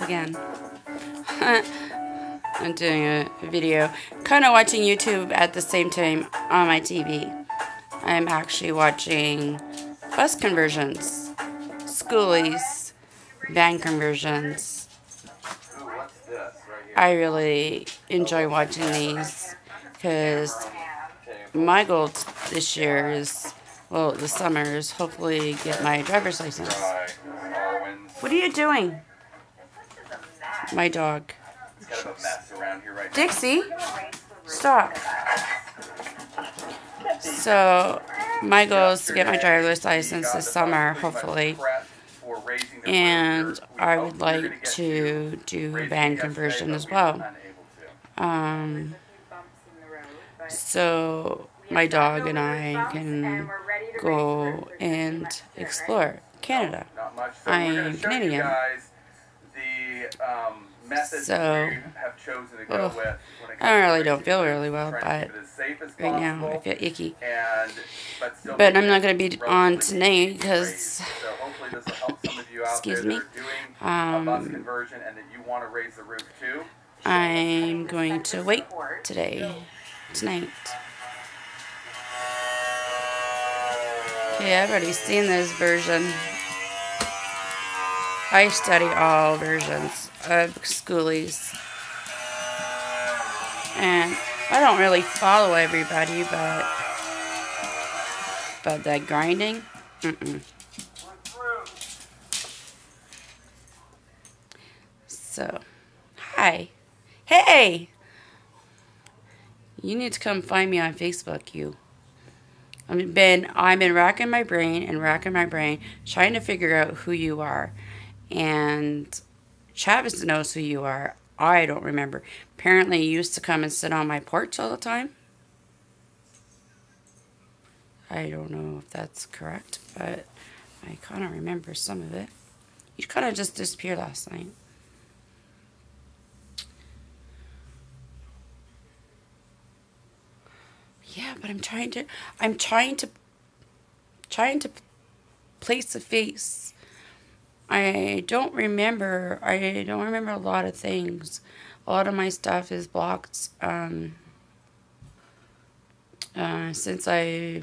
Again. I'm doing a video. Kind of watching YouTube at the same time on my TV. I'm actually watching bus conversions, schoolies, van conversions. I really enjoy watching these because my goal this year is, well, the summer is hopefully get my driver's license. What are you doing? My dog. Dixie, stop. So, my goal is to get my driver's license this summer, hopefully. And I would like to do a van conversion as well. So, my dog and I can go and explore Canada. I am Canadian. So, I really don't feel really well, but right now I feel icky. But I'm not going to be on tonight because, excuse me, I'm going to wait tonight. Okay, I've already seen this version. I study all versions of schoolies. And I don't really follow everybody, but that grinding, So, hi. Hey! You need to come find me on Facebook, you. I've been racking my brain, trying to figure out who you are. And Travis knows who you are. I don't remember. Apparently, you used to come and sit on my porch all the time. I don't know if that's correct, but I kind of remember some of it. You kind of just disappeared last night. Yeah, but I'm trying to place a face. I don't remember a lot of things. A lot of my stuff is blocked since I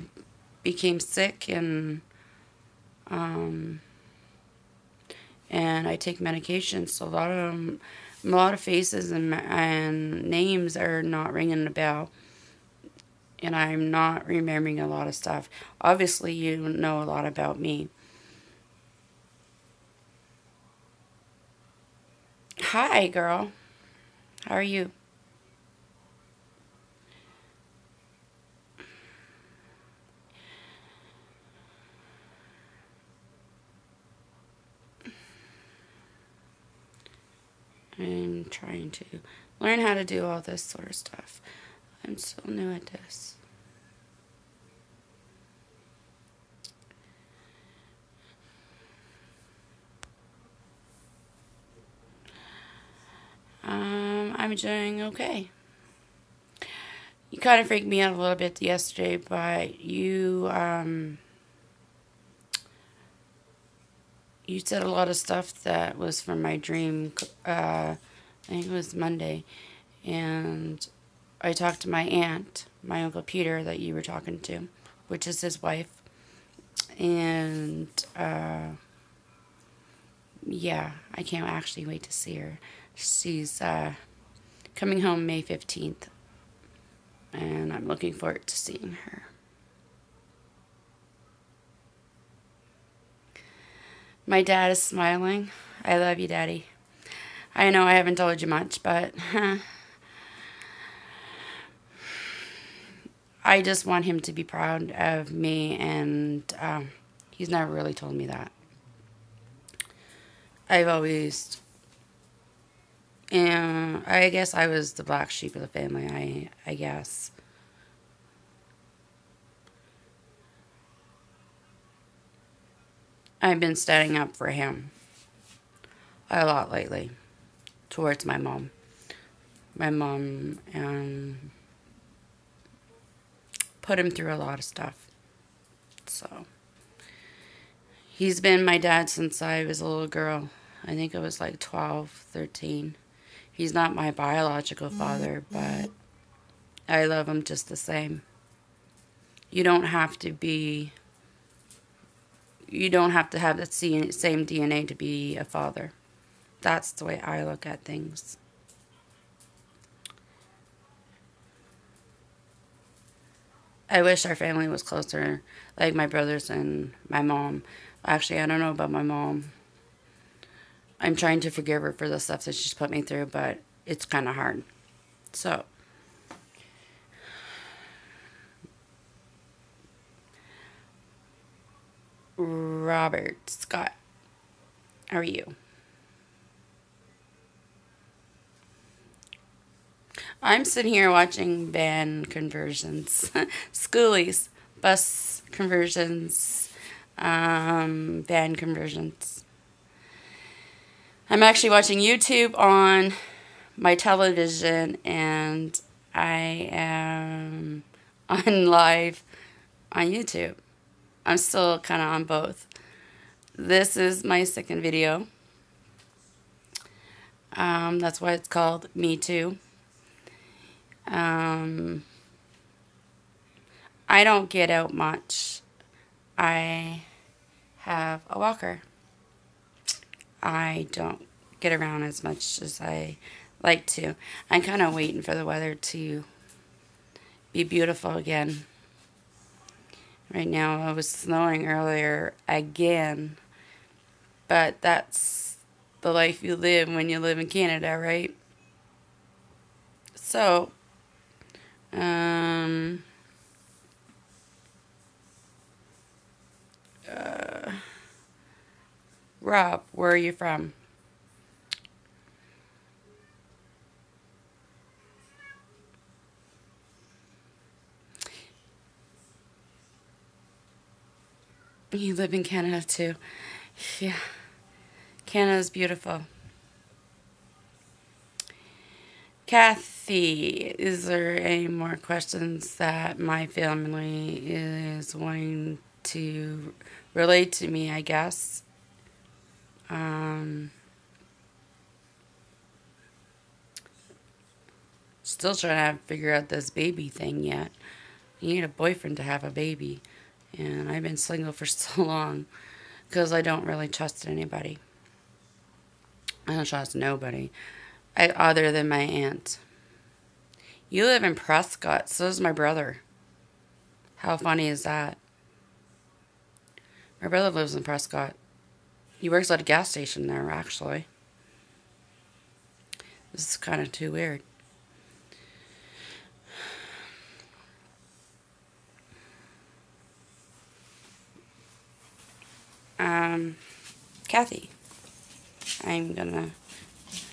became sick and I take medication. So a lot of faces and names are not ringing a bell. And I'm not remembering a lot of stuff. Obviously, you know a lot about me. Hi, girl. How are you? I'm trying to learn how to do all this sort of stuff. I'm so new at this. I'm doing okay. You kind of freaked me out a little bit yesterday, but you said a lot of stuff that was from my dream. I think it was Monday, and I talked to my aunt, my Uncle Peter, that you were talking to, which is his wife, and yeah, I can't actually wait to see her. She's coming home May 15th, and I'm looking forward to seeing her. My dad is smiling. I love you, Daddy. I know I haven't told you much, but I just want him to be proud of me, and he's never really told me that. I've always, I guess I was the black sheep of the family, I guess. I've been standing up for him a lot lately towards my mom. My mom put him through a lot of stuff. So, he's been my dad since I was a little girl. I think I was like 12, 13. He's not my biological father, but I love him just the same. You don't have to have the same DNA to be a father. That's the way I look at things. I wish our family was closer, like my brothers and my mom. Actually, I don't know about my mom. I'm trying to forgive her for the stuff that she's put me through, but it's kind of hard. So, Robert Scott, how are you? I'm sitting here watching van conversions, schoolies, bus conversions, van conversions. I'm actually watching YouTube on my television, and I am on live on YouTube. I'm still kind of on both. This is my second video. That's why it's called Me Too. I don't get out much. I have a walker. I don't get around as much as I like to. I'm kind of waiting for the weather to be beautiful again. Right now, it was snowing earlier again, but that's the life you live when you live in Canada, right? So, Rob, where are you from? You live in Canada too. Yeah. Canada's beautiful. Kathy, is there any more questions that my family is wanting to relate to me, I guess? Still trying to figure out this baby thing yet. You need a boyfriend to have a baby. And I've been single for so long because I don't really trust anybody. I don't trust nobody other than my aunt. You live in Prescott, so does my brother. How funny is that? My brother lives in Prescott. He works at a gas station there, actually. This is kind of too weird. Kathy, I'm gonna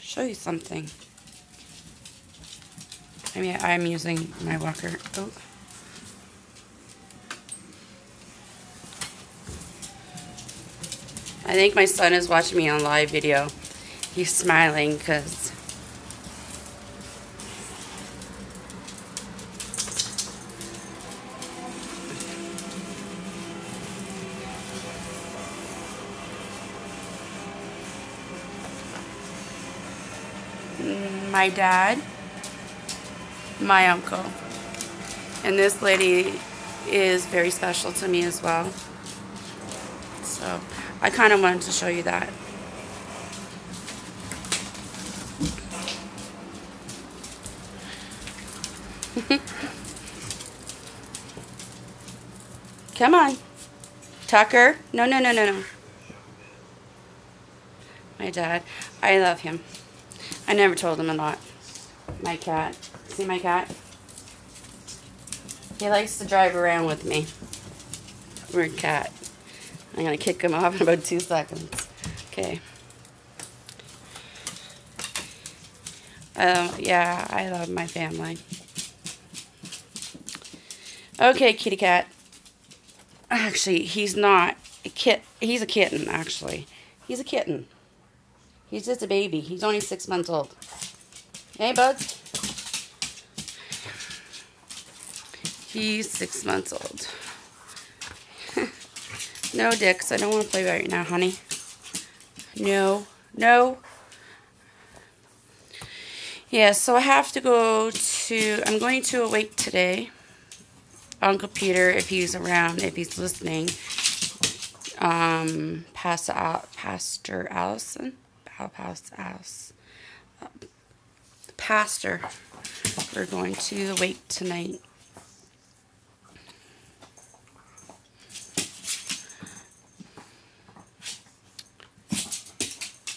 show you something. I mean, I'm using my walker. Oh. I think my son is watching me on live video. He's smiling because my dad, my uncle, and this lady is very special to me as well. So I kind of wanted to show you that. Come on. Tucker. No, no, no, no, no. My dad. I love him. I never told him a lot. My cat. See my cat? He likes to drive around with me. Weird cat. I'm going to kick him off in about 2 seconds. Okay. Yeah, I love my family. Okay, kitty cat. Actually, he's not a kit. He's a kitten, actually. He's a kitten. He's just a baby. He's only 6 months old. Hey, buds. He's 6 months old. No, Dix, I don't want to play right now, honey. No, No? Yeah, so I have to go to, I'm going to Awake today. Uncle Peter, if he's around, if he's listening. Pastor Allison? Pastor. We're going to the wake tonight.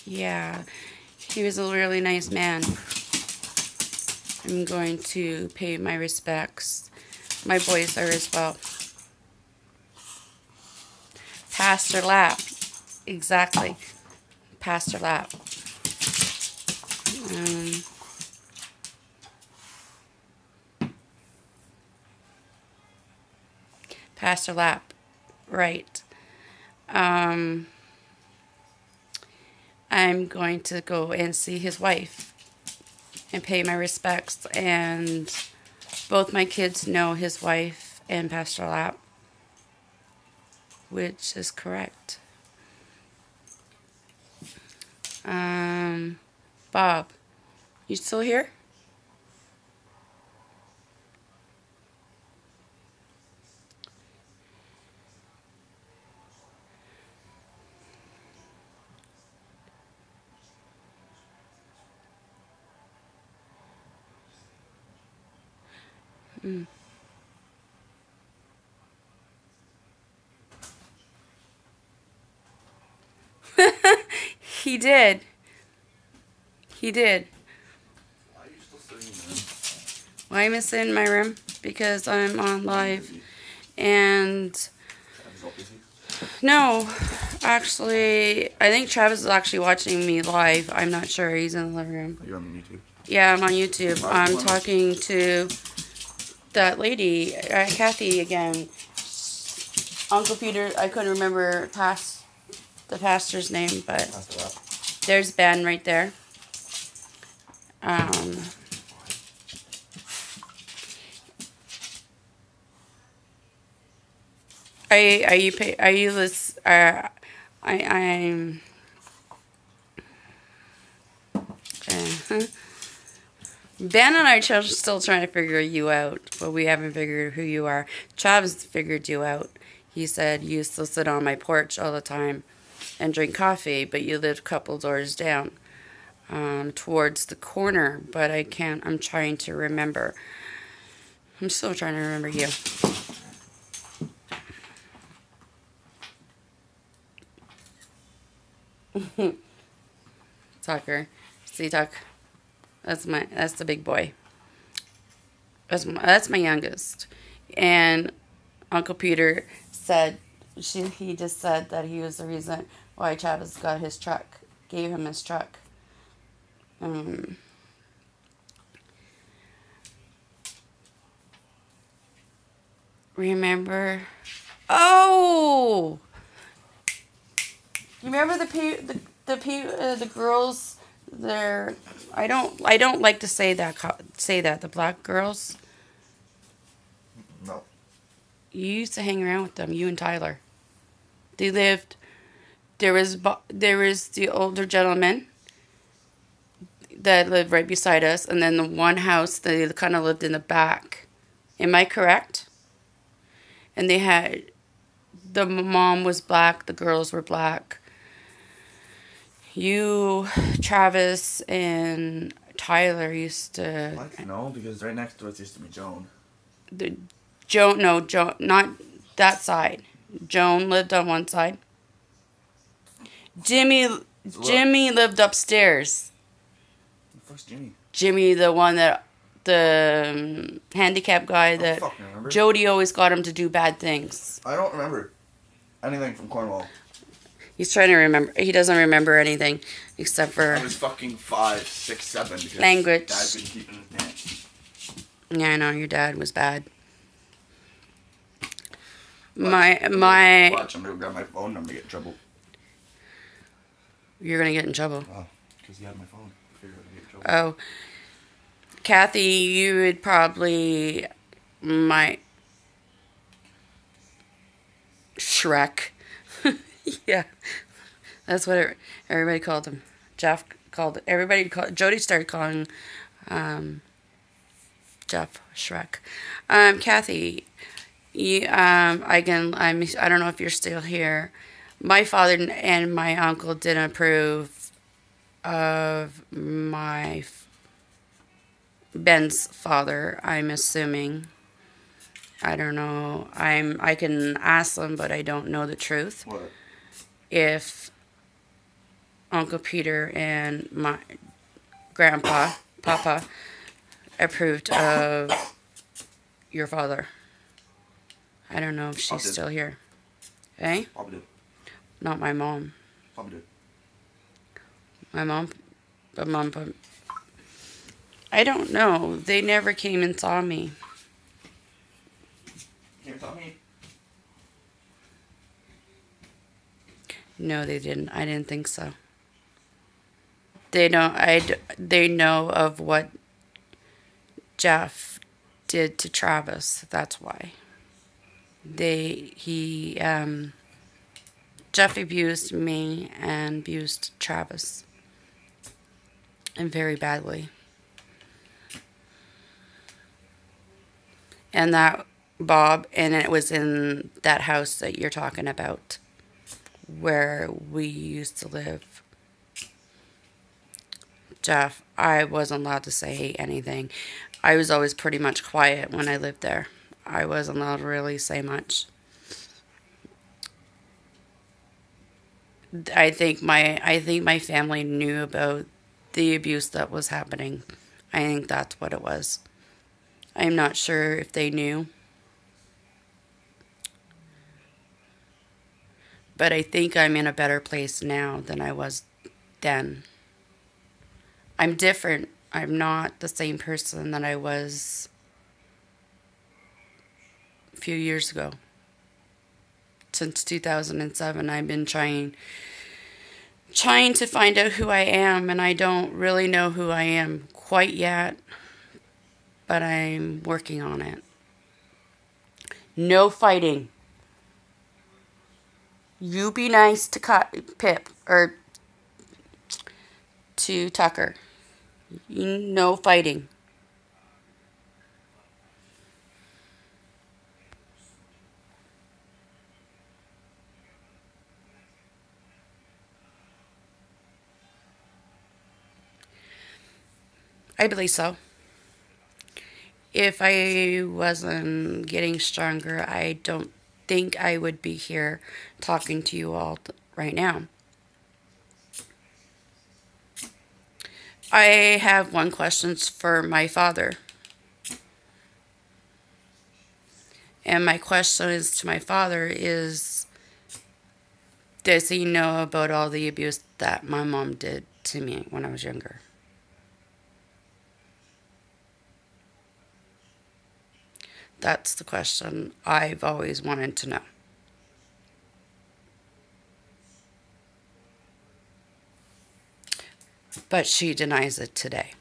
Yeah, he was a really nice man. I'm going to pay my respects. My boys are as well. Pastor Lap. Exactly. Pastor Lap. Pastor Lap. Right. I'm going to go and see his wife and pay my respects. And both my kids know his wife and Pastor Lap, which is correct. Bob, you still here? He did. He did. Why are you still sitting there? Why am I sitting in my room? Because I'm on live. And Travis all busy? no, actually, I think Travis is actually watching me live. I'm not sure. He's in the living room. You're on YouTube. Yeah, I'm on YouTube. I'm talking to that lady, Kathy, again. Uncle Peter, I couldn't remember the pastor's name, but Pastor Lap. there's Ben right there. Are you this I'm Ben and I are still trying to figure you out, but we haven't figured who you are. Travis figured you out. He said you used to sit on my porch all the time and drink coffee, but you lived a couple doors down, towards the corner. But I can't. I'm trying to remember. I'm still trying to remember you. Tucker, see Tuck. That's the big boy. That's my youngest. And Uncle Peter said he just said that he was the reason why Travis got his truck, gave him his truck. Remember? Oh, you remember the girls? I don't like to say that the black girls. No. You used to hang around with them, you and Tyler. They lived. There was the older gentleman that lived right beside us, and then the one house that they kind of lived in the back. Am I correct? And the mom was black, the girls were black. You, Travis, and Tyler used to. What? No, because right next to us used to be Joan. Joan, not that side. Joan lived on one side. Jimmy lived upstairs. Who the fuck's Jimmy? Jimmy, the one that the handicapped guy that Jody always got him to do bad things. I don't remember anything from Cornwall. He's trying to remember. He doesn't remember anything except for I was fucking 5, 6, 7 because language. Dad's been keeping his pants. Yeah, I know your dad was bad. Watch, I'm gonna grab my phone and I'm gonna get in trouble. You're gonna get in trouble. Oh, because he had my phone. I figured I'd get in trouble. Oh, Kathy, you would probably Shrek. Yeah, that's what everybody called him, Jeff called everybody. Jody started calling Jeff Shrek. Kathy, I don't know if you're still here. My father and my uncle didn't approve of Ben's father. I'm assuming. I don't know. I can ask them, but I don't know the truth. What? If Uncle Peter and my Papa, approved of your father. I don't know if she's still here. Eh? Probably did. Not my mom. Probably did. My mom, but I don't know. They never came and saw me. Came and saw me? No, they didn't. I didn't think so. They know of what Jeff did to Travis. That's why. Jeff abused me and abused Travis. And very badly. And that, Bob, and it was in that house that you're talking about, where we used to live. Jeff, I wasn't allowed to say anything. I was always pretty much quiet when I lived there. I wasn't allowed to really say much. I think my family knew about the abuse that was happening. I think that's what it was. I'm not sure if they knew. But I think I'm in a better place now than I was then. I'm different. I'm not the same person that I was a few years ago. Since 2007, I've been trying to find out who I am, and I don't really know who I am quite yet, but I'm working on it. No fighting. You be nice to Pip, or to Tucker. No fighting. I believe so. If I wasn't getting stronger, I don't think I would be here talking to you all right now. I have one question for my father. And my question is to my father is, does he know about all the abuse that my mom did to me when I was younger? That's the question I've always wanted to know. But she denies it today.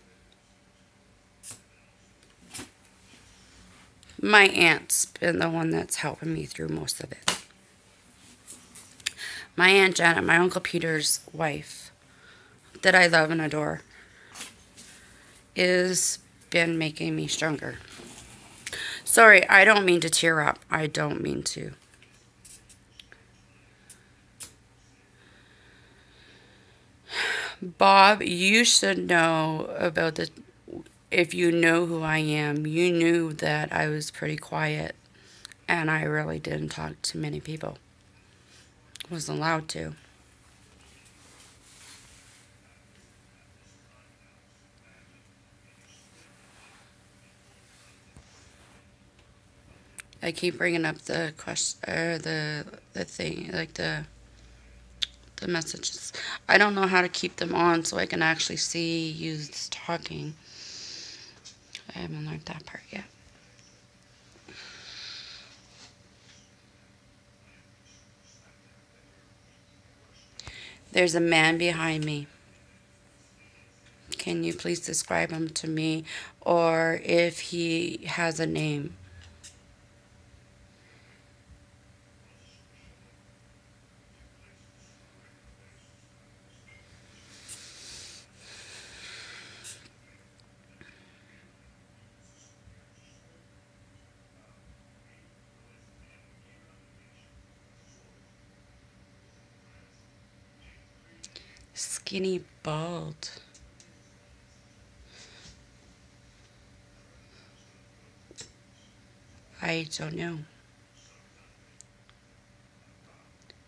My aunt's been the one that's helping me through most of it. My Aunt Janet, my Uncle Peter's wife, that I love and adore, is been making me stronger. Sorry, I don't mean to tear up. I don't mean to. Bob, you should know about the... If you know who I am, you knew that I was pretty quiet. And I really didn't talk to many people. Wasn't allowed to. I keep bringing up the question, the thing, like the messages. I don't know how to keep them on so I can actually see you talking. I haven't learned that part yet. There's a man behind me. Can you please describe him to me, or if he has a name? Skinny bald. I don't know.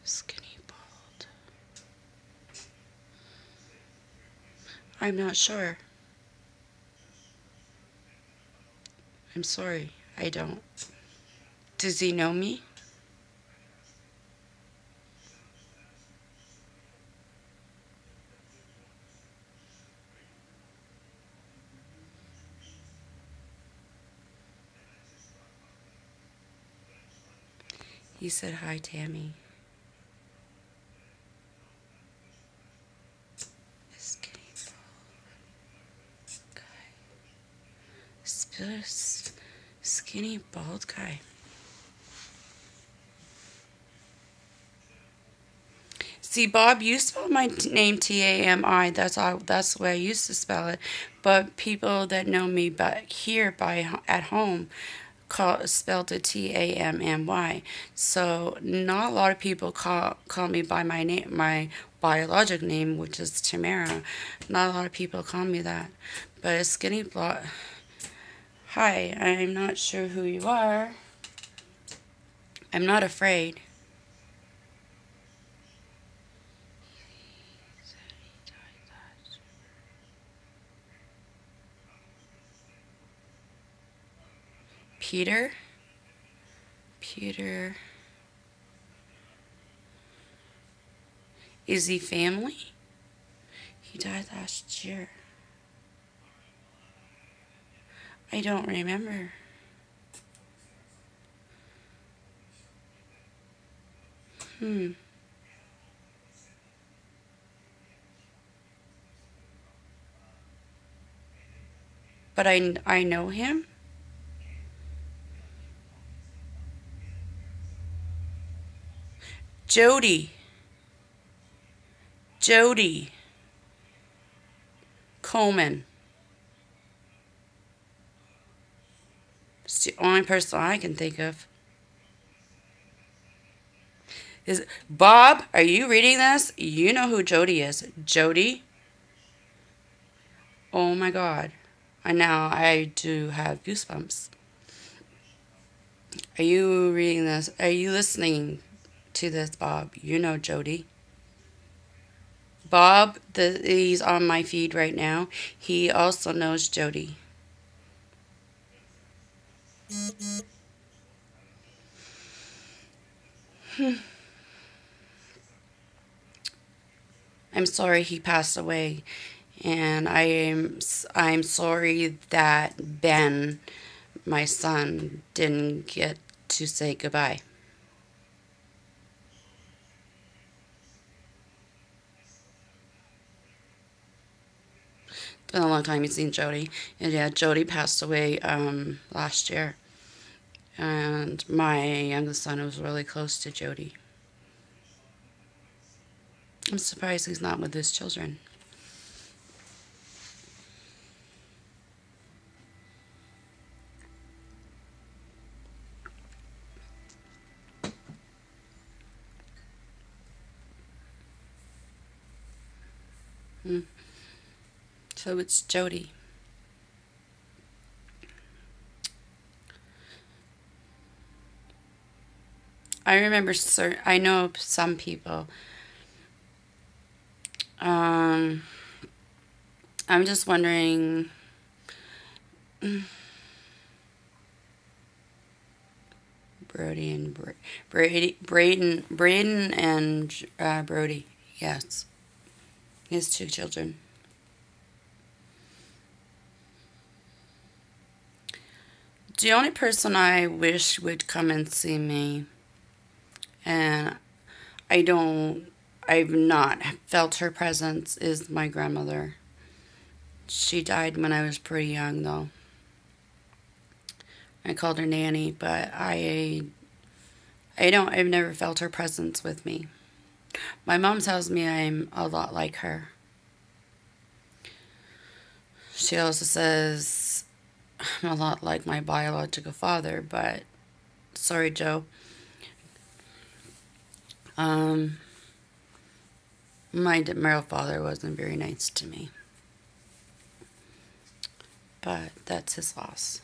Skinny bald. I'm not sure. I'm sorry. I don't. Does he know me? He said hi, Tammy. Skinny bald guy. Skinny bald guy. See, Bob, you spell my name Tami. That's the way I used to spell it. But people that know me, here at home, spelled it Tammy. So not a lot of people call me by my name, my biologic name, which is Tamara. Not a lot of people call me that. But a skinny blonde. Hi, I'm not sure who you are. I'm not afraid. Peter? Peter. Is he family? He died last year. I don't remember. But I know him? Jody. Coleman. It's the only person I can think of. Is Bob, are you reading this? You know who Jody is. Jody? Oh my God. And now I do have goosebumps. Are you reading this? Are you listening to this, Bob? You know Jody. Bob, he's on my feed right now. He also knows Jody. I'm sorry he passed away, and I'm sorry that Ben, my son, didn't get to say goodbye. It's been a long time you've seen Jody, and yeah, Jody passed away last year, and my youngest son was really close to Jody. I'm surprised he's not with his children. So it's Jody. I remember, I know some people. I'm just wondering. Brody and Braden and Brody. Yes, he has 2 children. The only person I wish would come and see me, and I've not felt her presence, is my grandmother. She died when I was pretty young, though. I called her Nanny, but I've never felt her presence with me. My mom tells me I'm a lot like her. She also says I'm a lot like my biological father, but sorry, Joe. My real father wasn't very nice to me. But that's his loss.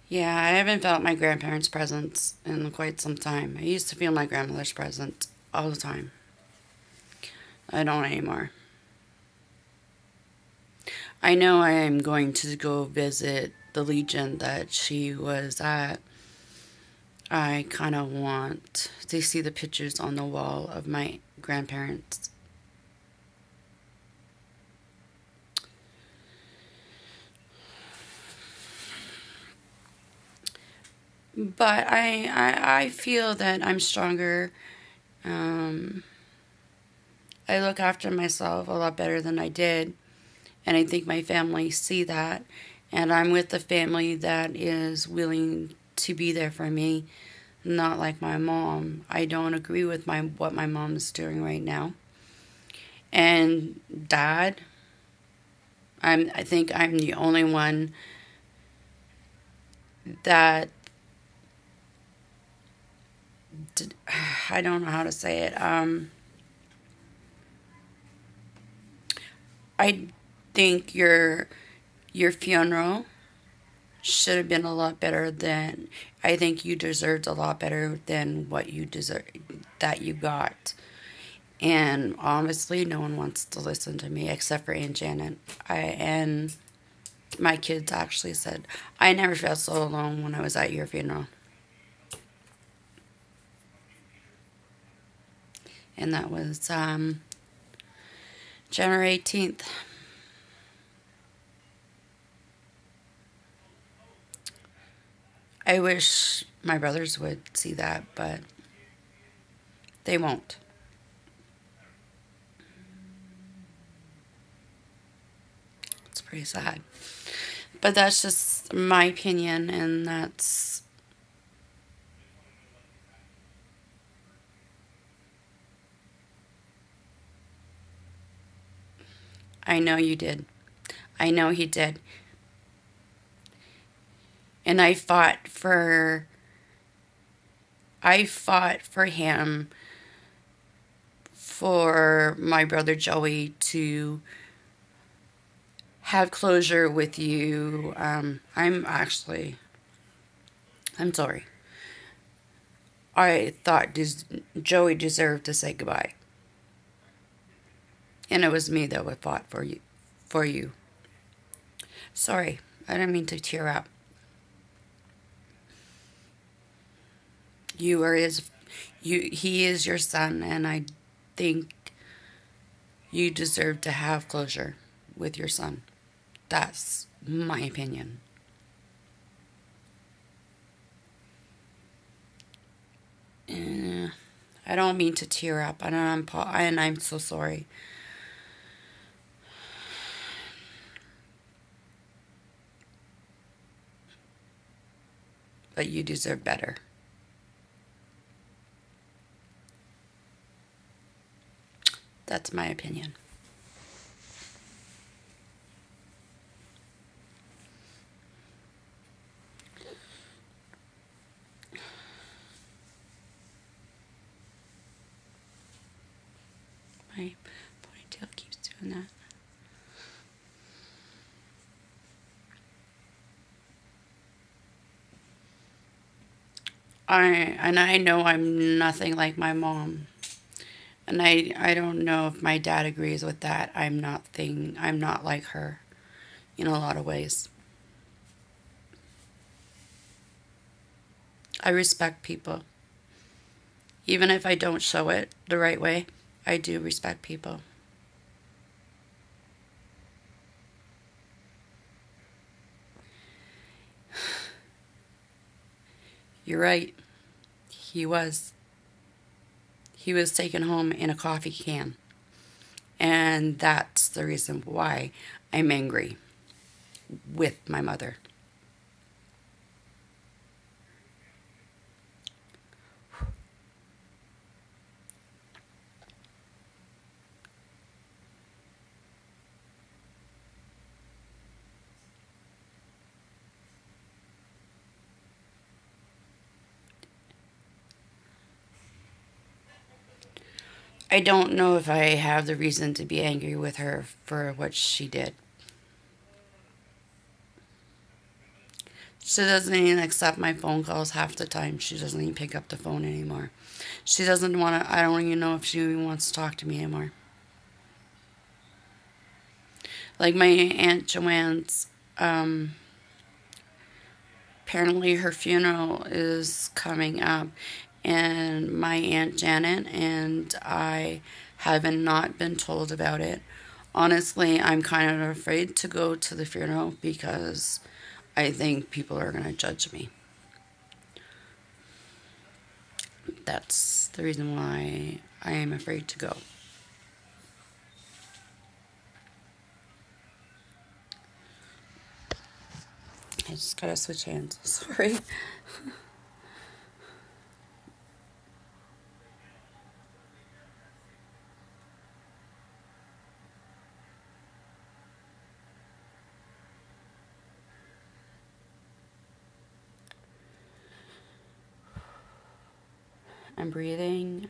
Yeah, I haven't felt my grandparents' presence in quite some time. I used to feel my grandmother's presence all the time. I don't anymore. I know I am going to go visit the Legion that she was at. I kind of want to see the pictures on the wall of my grandparents. But I feel that I'm stronger. Um, I look after myself a lot better than I did. And I think my family see that. And I'm with the family that is willing to be there for me. Not like my mom. I don't agree with what my mom is doing right now. And dad, I think I'm the only one that I don't know how to say it. I think your funeral should have been a lot better than. I think you deserved a lot better than what you deserve that you got. And honestly, no one wants to listen to me except for Aunt Janet. And my kids actually said, I never felt so alone when I was at your funeral. And that was January 18th. I wish my brothers would see that, but they won't. It's pretty sad. But that's just my opinion, and that's. I know you did. I know he did. And I fought for him, for my brother Joey to have closure with you. I'm sorry. I thought Joey deserved to say goodbye. And it was me that would fought for you. For you. Sorry, I didn't mean to tear up. You are his. He is your son, and I think you deserve to have closure with your son. That's my opinion. I don't mean to tear up, and I'm so sorry. But you deserve better. That's my opinion. My ponytail keeps doing that. I know I'm nothing like my mom. And I don't know if my dad agrees with that. I'm not like her in a lot of ways. I respect people. Even if I don't show it the right way, I do respect people. You're right. He was. He was taken home in a coffee can. And that's the reason why I'm angry with my mother. I don't know if I have the reason to be angry with her for what she did. She doesn't even accept my phone calls half the time. She doesn't even pick up the phone anymore. She doesn't want to, I don't even know if she even wants to talk to me anymore. Like my Aunt Joanne's, apparently her funeral is coming up, and my Aunt Janet and I haven't not been told about it. Honestly, I'm kind of afraid to go to the funeral because I think people are going to judge me. That's the reason why I am afraid to go. I just gotta switch hands. Sorry. I'm breathing.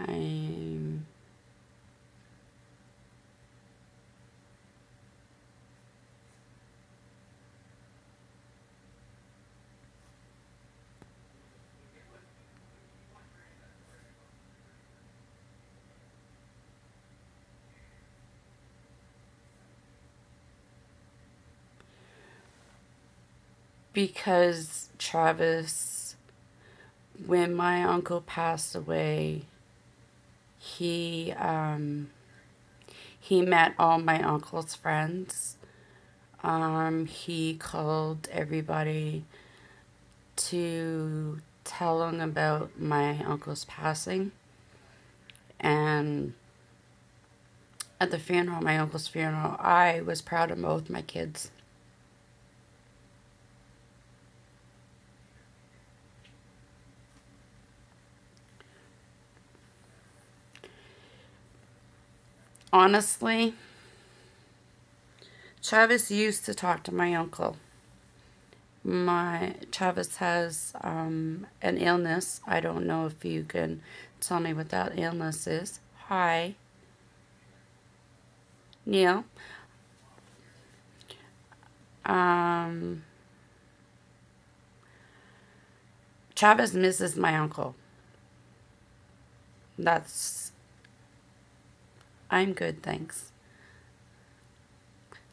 Because Travis, when my uncle passed away, he met all my uncle's friends. He called everybody to tell them about my uncle's passing. And at the funeral, my uncle's funeral, I was proud of both my kids. Honestly, Travis used to talk to my uncle. Travis has an illness. I don't know if you can tell me what that illness is. Hi, Neil. Travis misses my uncle. I'm good, thanks.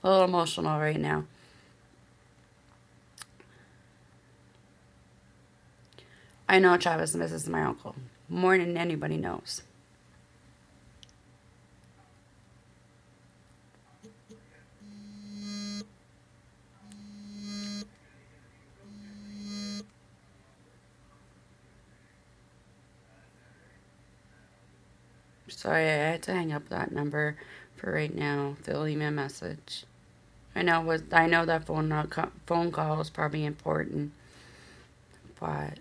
A little emotional right now. I know Travis misses my uncle more than anybody knows. Sorry, I had to hang up that number for right now. They'll leave me a message. I know that phone call is probably important, but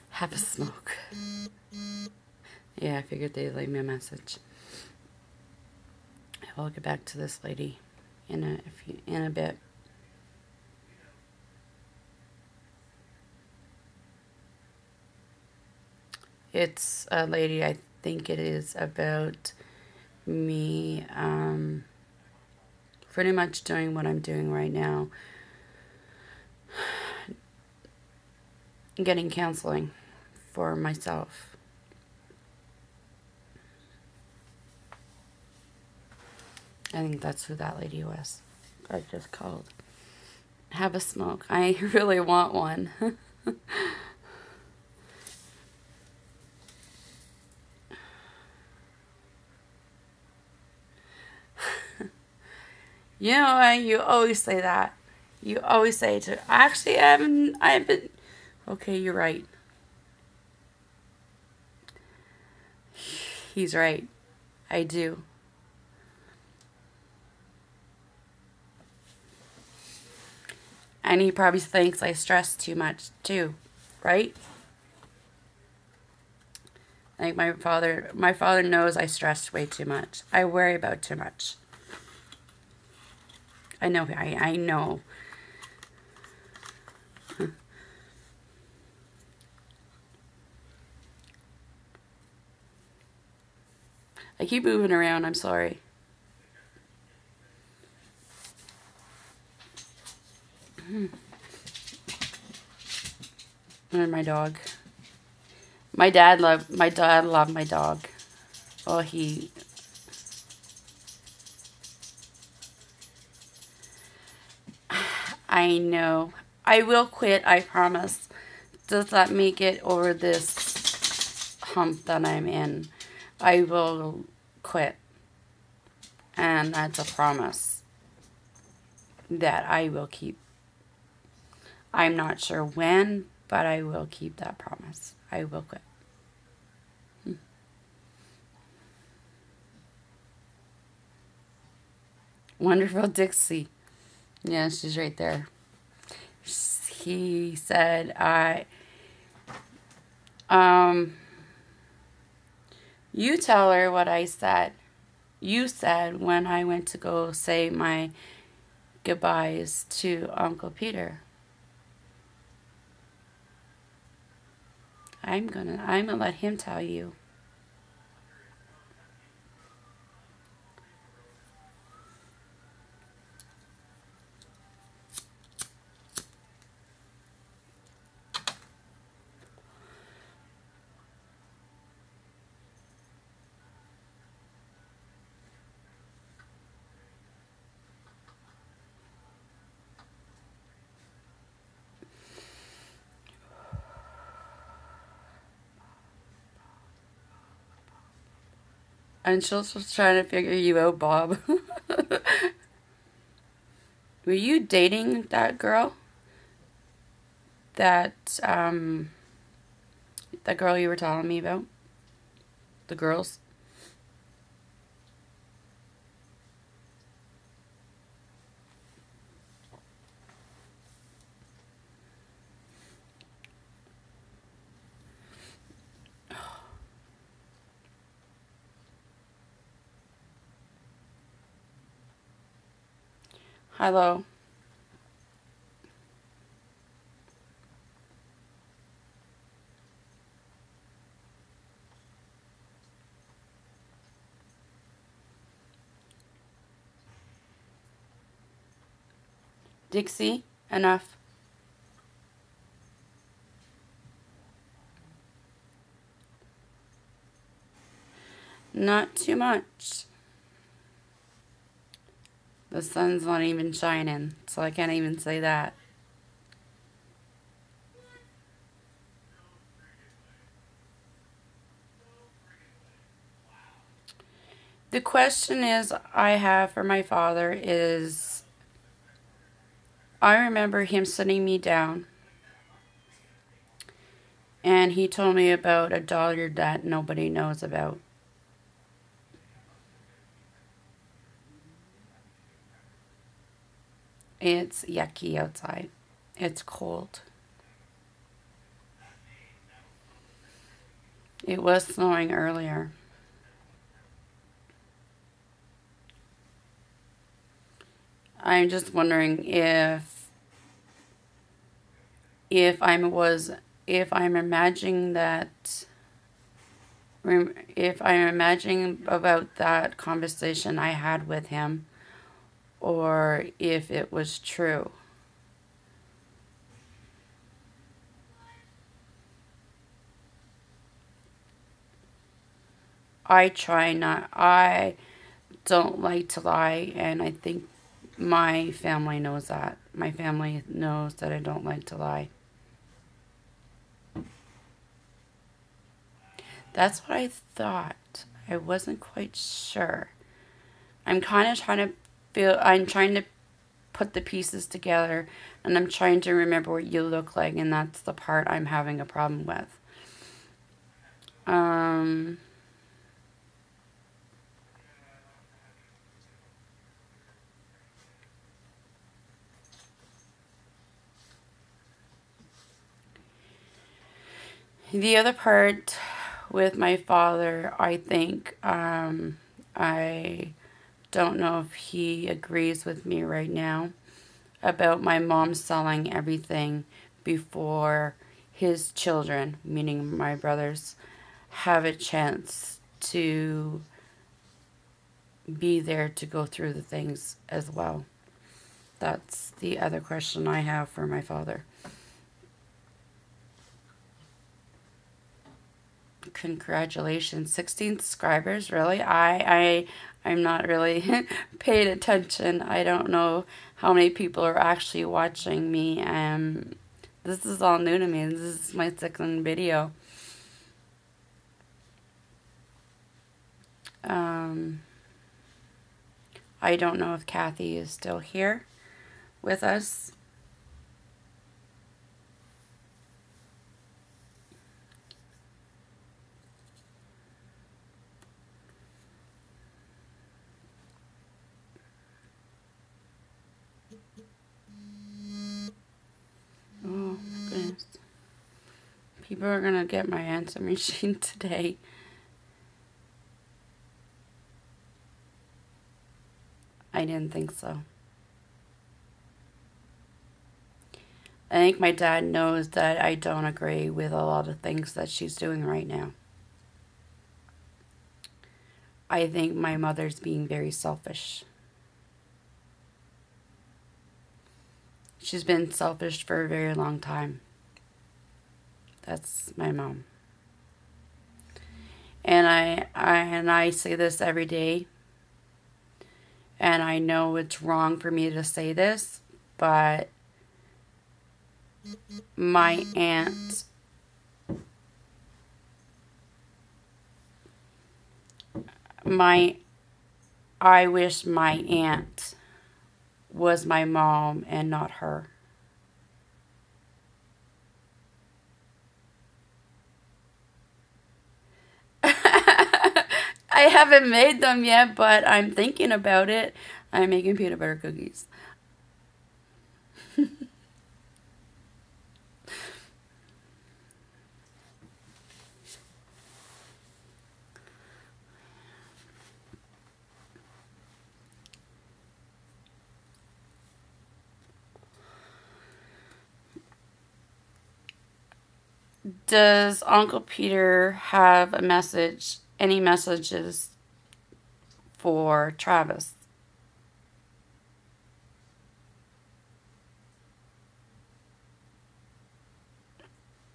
have a smoke. Yeah, I figured they'd leave me a message. I will get back to this lady in a bit. It's a lady, I think it is about me pretty much doing what I'm doing right now. Getting counseling for myself. I think that's who that lady was. I just called. Have a smoke. I really want one. You know, you always say that. You always say to, actually, I've been, okay, you're right. He's right. I do. And he probably thinks I stress too much, too. Right? Like my father knows I stress way too much. I worry about too much. I know. I know. I keep moving around. I'm sorry. And my dog. My dad loved my dog. Oh, I know. I will quit, I promise. Does that make it over this hump that I'm in? I will quit. And that's a promise that I will keep. I'm not sure when, but I will keep that promise. I will quit. Wonderful Dixie. Yeah, she's right there. He said, you tell her what I said. You said when I went to go say my goodbyes to Uncle Peter. I'm gonna let him tell you. And she's just trying to figure you out, Bob. Were you dating that girl? That girl you were telling me about? The girls? Hello. Dixie, enough. Not too much. The sun's not even shining, so I can't even say that. The question is I have for my father is I remember him sitting me down and he told me about a daughter that nobody knows about. It's yucky outside. It's cold. It was snowing earlier. I'm just wondering if I'm was if I'm imagining that if I'm imagining about that conversation I had with him or if it was true. I don't like to lie, and I think my family knows that. My family knows that I don't like to lie. That's what I thought. I wasn't quite sure. I'm kind of I'm trying to put the pieces together, and I'm trying to remember what you look like, and that's the part I'm having a problem with. The other part with my father, I think I don't know if he agrees with me right now about my mom selling everything before his children, meaning my brothers, have a chance to be there to go through the things as well. That's the other question I have for my father. Congratulations, 16 subscribers. Really? I'm not really paying attention. I don't know how many people are actually watching me. This is all new to me. This is my second video. I don't know if Kathy is still here with us. Oh, goodness. People are going to get my answer machine today. I didn't think so. I think my dad knows that I don't agree with a lot of things that she's doing right now. I think my mother's being very selfish. She's been selfish for a very long time. That's my mom. And I say this every day. And I know it's wrong for me to say this, but my aunt I wish my aunt was my mom and not her. I haven't made them yet, but I'm thinking about it. I'm making peanut butter cookies. Does Uncle Peter have a message, any messages for Travis?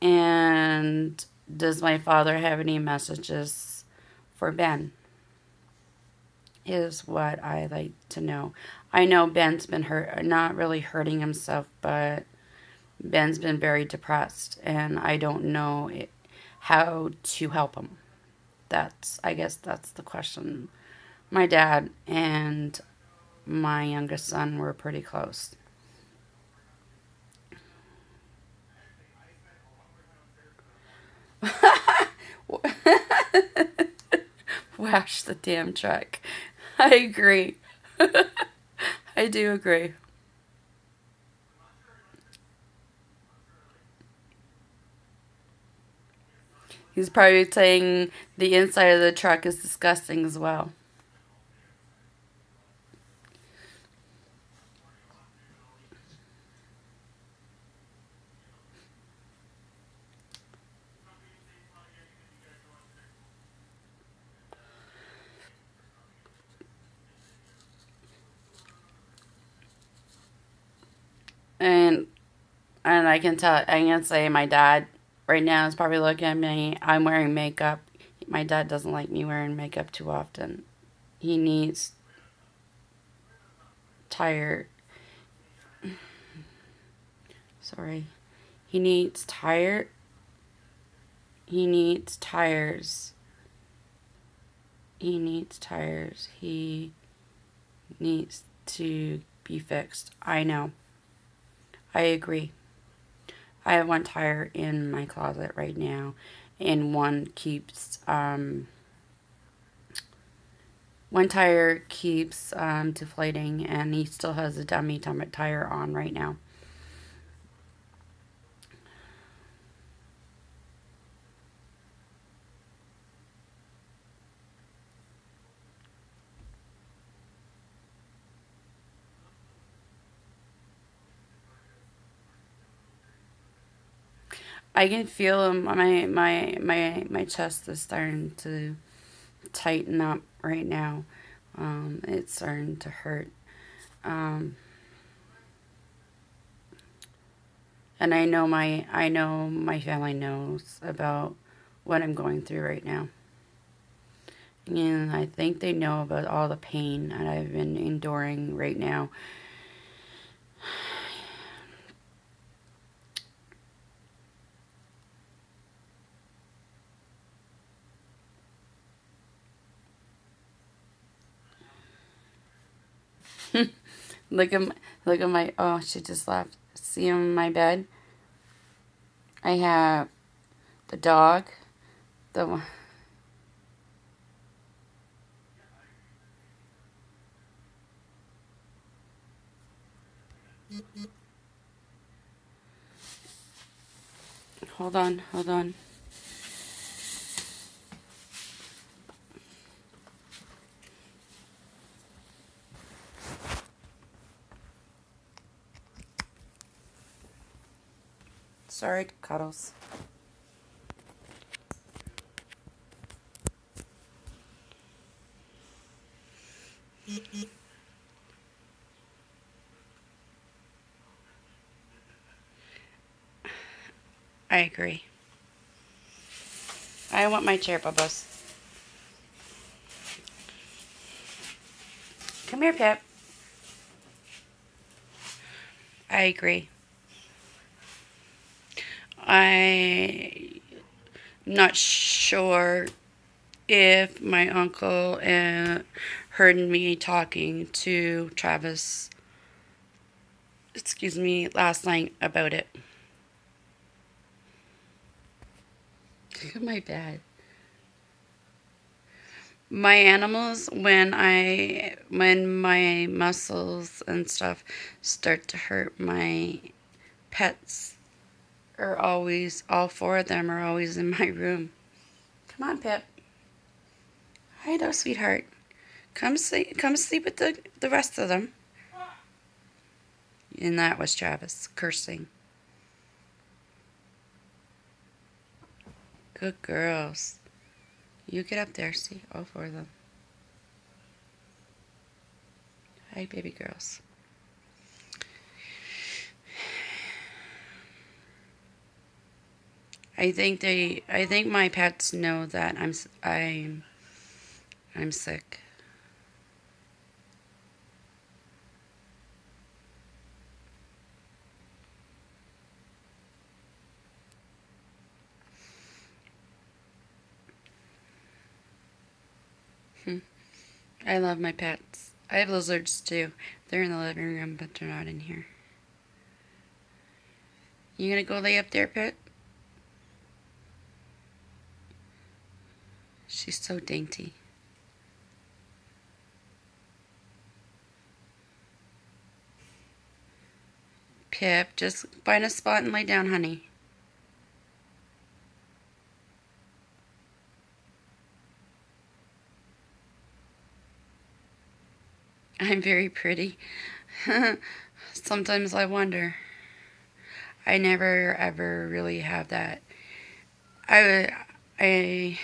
And does my father have any messages for Ben? Is what I like to know. I know Ben's been not really hurting himself, but Ben's been very depressed, and I don't know how to help him. I guess that's the question. My dad and my youngest son were pretty close. Wash the damn truck. I agree. I do agree. He's probably saying the inside of the truck is disgusting as well. And I can say my dad right now is probably looking at me. I'm wearing makeup. My dad doesn't like me wearing makeup too often. He needs tire. Sorry. He needs tire. He needs tires. He needs tires. He needs to be fixed. I know. I agree. I have one tire in my closet right now, and one tire keeps deflating, and he still has a dummy tire on right now. I can feel my chest is starting to tighten up right now. It's starting to hurt. Um, and I know my family knows about what I'm going through right now. And I think they know about all the pain that I've been enduring right now. Look at my oh, she just left. See him in my bed? I have the dog, the one. Hold on, hold on. Sorry, Cuddles. I agree. I want my chair, Bubbles. Come here, Pip. I agree. I'm not sure if my uncle heard me talking to Travis, last night about it. Look at my bed. My animals, when my muscles and stuff start to hurt, my pets are always, all four of them are always in my room. Come on, Pip. Hi there, sweetheart. Come sleep with the rest of them. And that was Travis cursing. Good girls. You get up there, see, all four of them. Hi, baby girls. I think my pets know that I'm sick. I love my pets. I have lizards too. They're in the living room, but they're not in here. You gonna go lay up there, Pet? She's so dainty. Pip, just find a spot and lay down, honey. I'm very pretty. Sometimes I wonder. I never ever really have that. I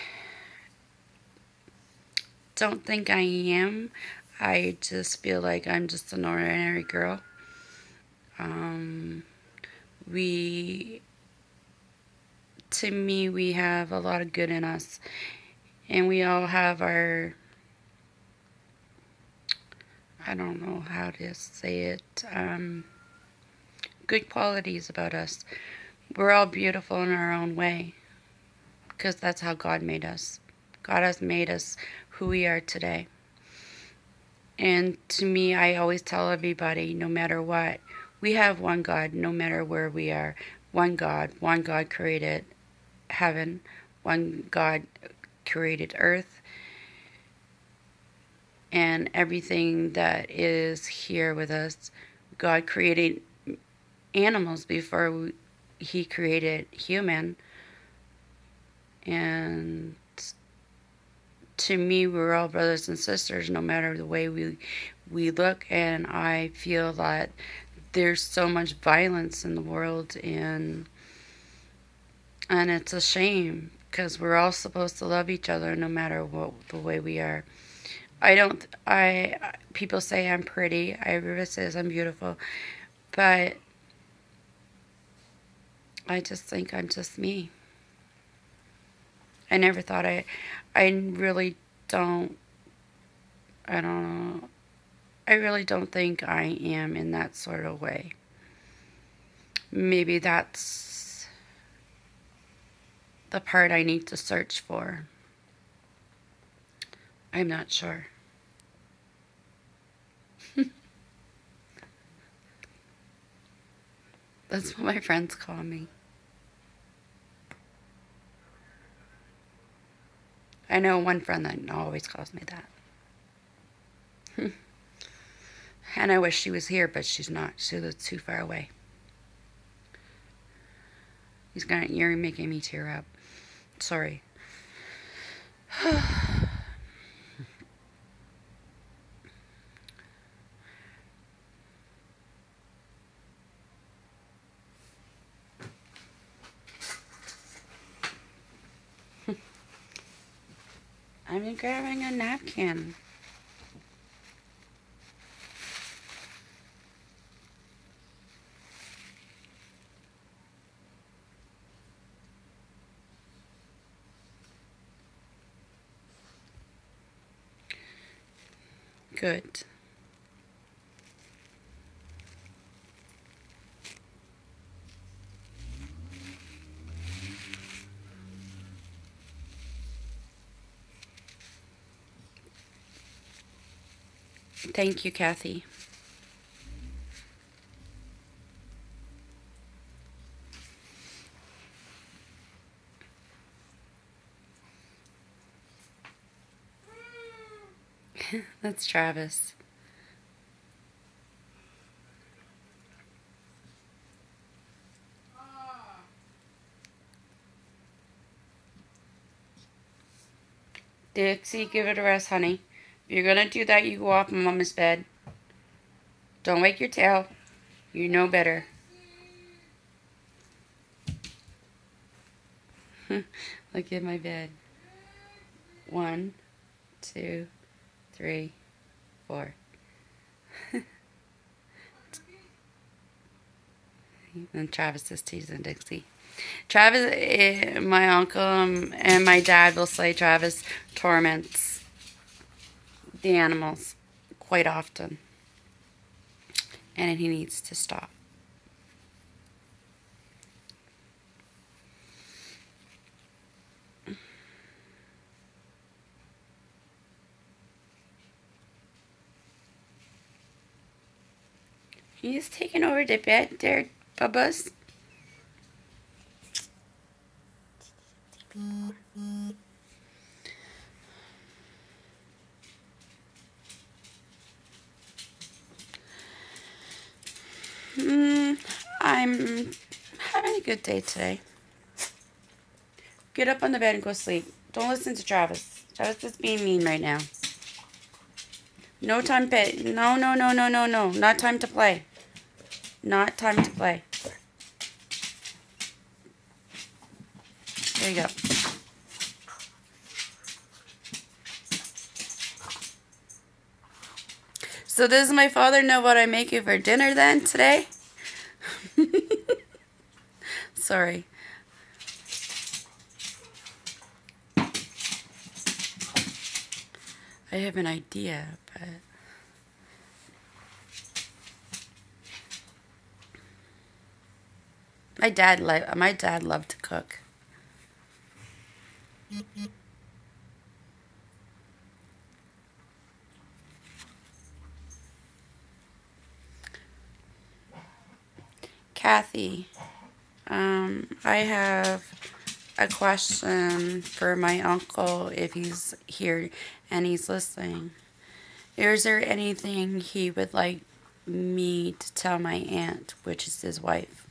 don't think I am. I just feel like I'm just an ordinary girl. We, to me, we have a lot of good in us, and we all have our, I don't know how to say it, good qualities about us. We're all beautiful in our own way, because that's how God made us. God has made us who we are today. And to me, I always tell everybody, no matter what, we have one God, no matter where we are. One God created heaven. One God created earth. And everything that is here with us. God created animals before He created human. And to me, we're all brothers and sisters, no matter the way we look. And I feel that there's so much violence in the world, and And it's a shame because we're all supposed to love each other no matter what the way we are. I don't, I, people say I'm pretty. Everybody says I'm beautiful. But I just think I'm just me. I never thought I really don't, I don't know. I really don't think I am in that sort of way. Maybe that's the part I need to search for. I'm not sure. That's what my friends call me. I know one friend that always calls me that. And I wish she was here, but she's not. She lives too far away. You're making me tear up. Sorry. I'm grabbing a napkin. Good. Thank you, Kathy. That's Travis. Dixie, give it a rest, honey. If you're gonna do that, you go off Mama's bed. Don't wake your tail. You know better. Look at my bed. 1, 2, 3, 4. And Travis is teasing Dixie. Travis, my uncle and my dad will say Travis torments the animals quite often. And he needs to stop. He's taking over the bed there, Bubba's. I'm having a good day today. Get up on the bed and go sleep. Don't listen to Travis. Travis is being mean right now. No time to play. No. Not time to play. Not time to play. There you go. So does my father know what I'm making for dinner then today? Sorry. I have an idea, but my dad loved to cook. Kathy, I have a question for my uncle if he's here and he's listening. Is there anything he would like me to tell my aunt, which is his wife?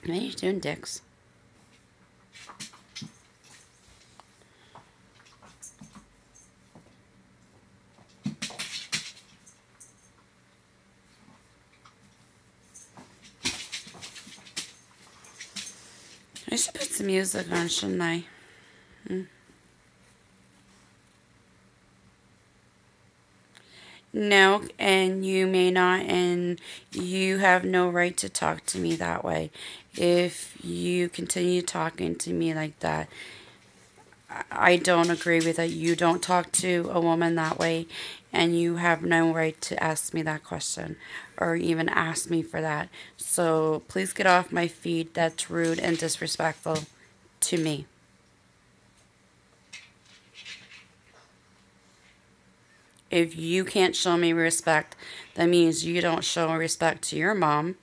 What are you doing, Dix? I should put some music on, shouldn't I? No, and you may not, and you have no right to talk to me that way. If you continue talking to me like that, I don't agree with it. You don't talk to a woman that way, and you have no right to ask me that question or even ask me for that. So please get off my feet. That's rude and disrespectful to me. If you can't show me respect, that means you don't show respect to your mom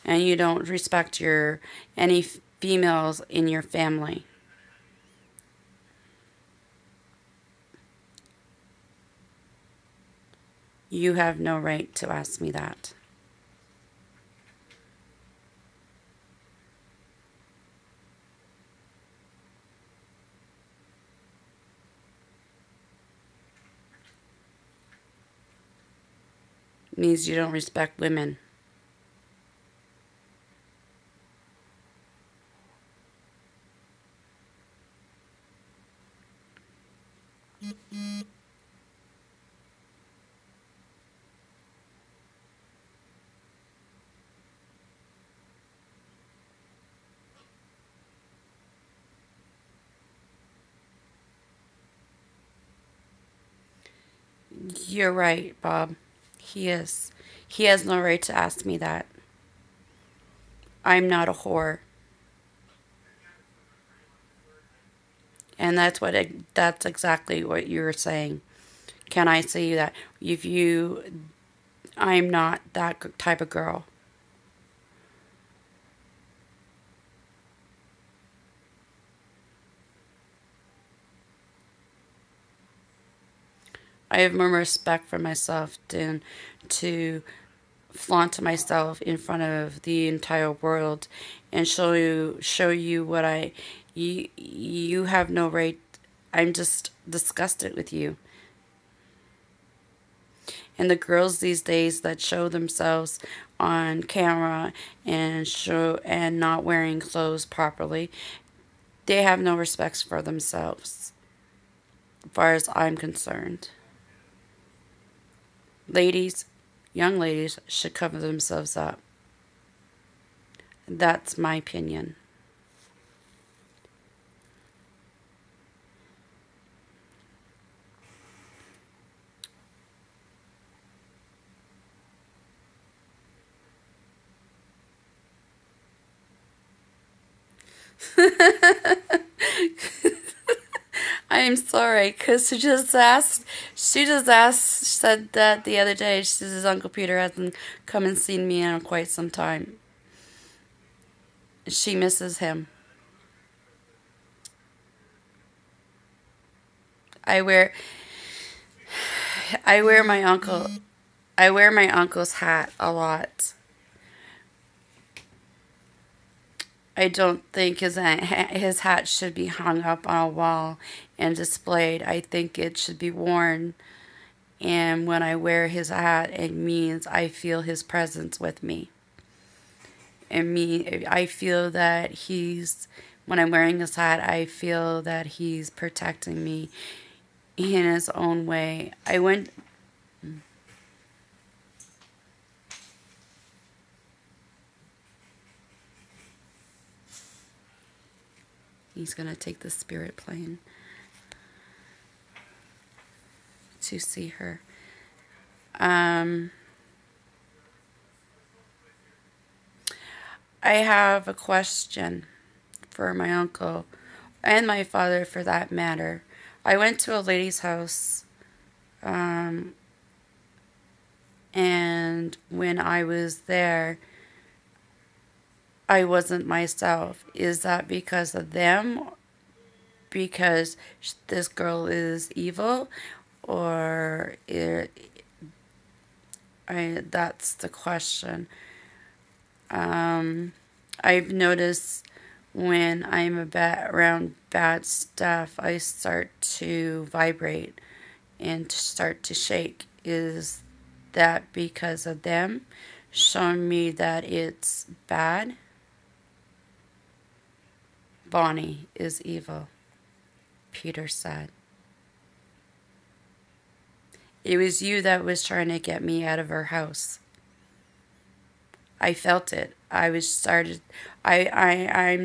and you don't respect your any females in your family. You have no right to ask me that. It means you don't respect women. You're right, Bob. He is. He has no right to ask me that. I'm not a whore. And that's exactly what you're saying. Can I say that? If you, I'm not that type of girl. I have more respect for myself than to flaunt myself in front of the entire world and show you what you have no right. I'm just disgusted with you. And the girls these days that show themselves on camera and show and not wearing clothes properly, they have no respect for themselves as far as I'm concerned. Ladies, young ladies should cover themselves up. That's my opinion. I'm sorry, cause she just asked, said that the other day. She says Uncle Peter hasn't come and seen me in quite some time. She misses him. I wear, I wear my uncle, I wear my uncle's hat a lot. I don't think his hat should be hung up on a wall and displayed. I think it should be worn. And when I wear his hat, it means I feel his presence with me. I feel that when I'm wearing his hat, I feel that he's protecting me in his own way. He's going to take the spirit plane to see her. I have a question for my uncle and my father for that matter. I went to a lady's house, and when I was there, I wasn't myself. Is that because of them? Because this girl is evil? Or that's the question. I've noticed when I'm around bad stuff, I start to vibrate and start to shake. Is that because of them showing me that it's bad? Bonnie is evil, Peter said. It was you that was trying to get me out of her house. I felt it. I'm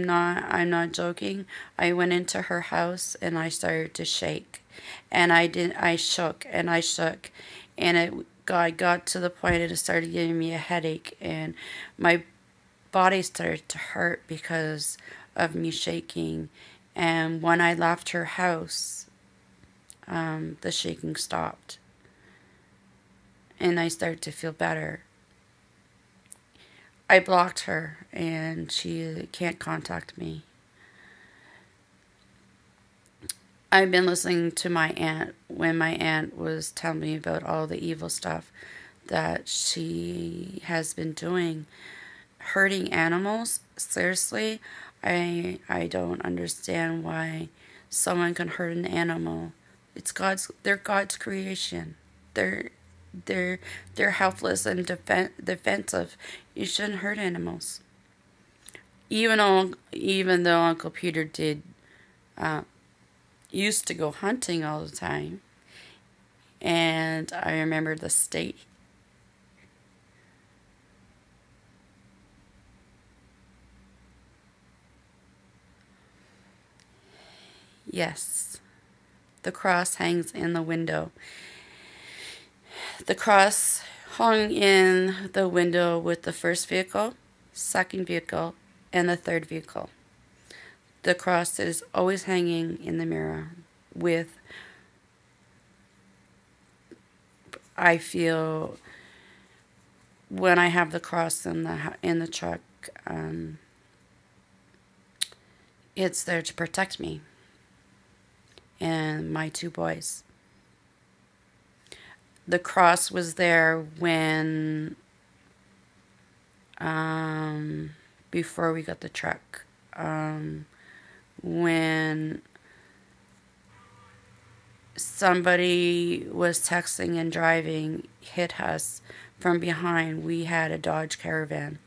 not joking. I went into her house and I started to shake. And I shook and I shook, and I got to the point it started giving me a headache, and my body started to hurt because of me shaking. And when I left her house, the shaking stopped and I started to feel better. I blocked her and she can't contact me. I've been listening to my aunt when my aunt was telling me about all the evil stuff that she has been doing. Hurting animals, seriously, I don't understand why someone can hurt an animal. They're God's creation. They're they're they're helpless and defensive. You shouldn't hurt animals. Even though Uncle Peter did used to go hunting all the time, and I remember the state. Yes, the cross hangs in the window. The cross hung in the window with the first vehicle, second vehicle, and the third vehicle. The cross is always hanging in the mirror with, I feel, when I have the cross in the truck, it's there to protect me and my two boys. The cross was there when before we got the truck. When somebody was texting and driving, hit us from behind. We had a Dodge Caravan.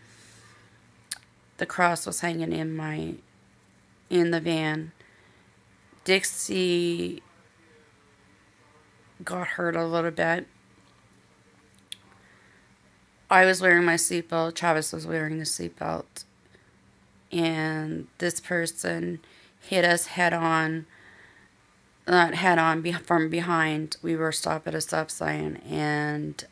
The cross was hanging in the van. Dixie got hurt a little bit. I was wearing my seatbelt. Travis was wearing the seatbelt. And this person hit us head on. Not head on, from behind. We were stopped at a stop sign, and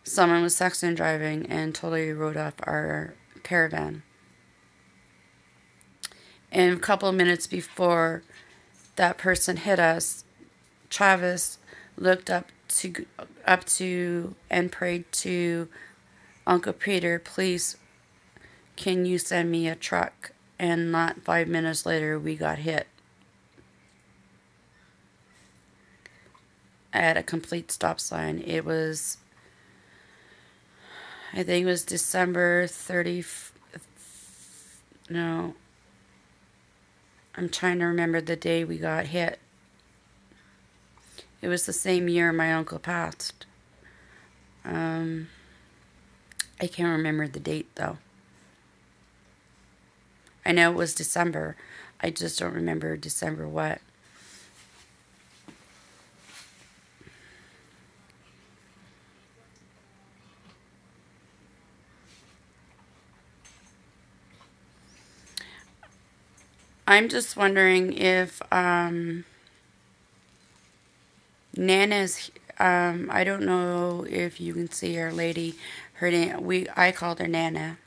someone was texting driving and totally rode off our Caravan. And a couple of minutes before that person hit us, Travis looked up to and prayed to Uncle Peter, please, can you send me a truck? And not 5 minutes later, we got hit at a complete stop sign. I think it was December 30th. No, I'm trying to remember the day we got hit. It was the same year my uncle passed. I can't remember the date though. I know it was December. I just don't remember December what. I'm just wondering if Nana's. I don't know if you can see our lady. Her name. I called her Nana.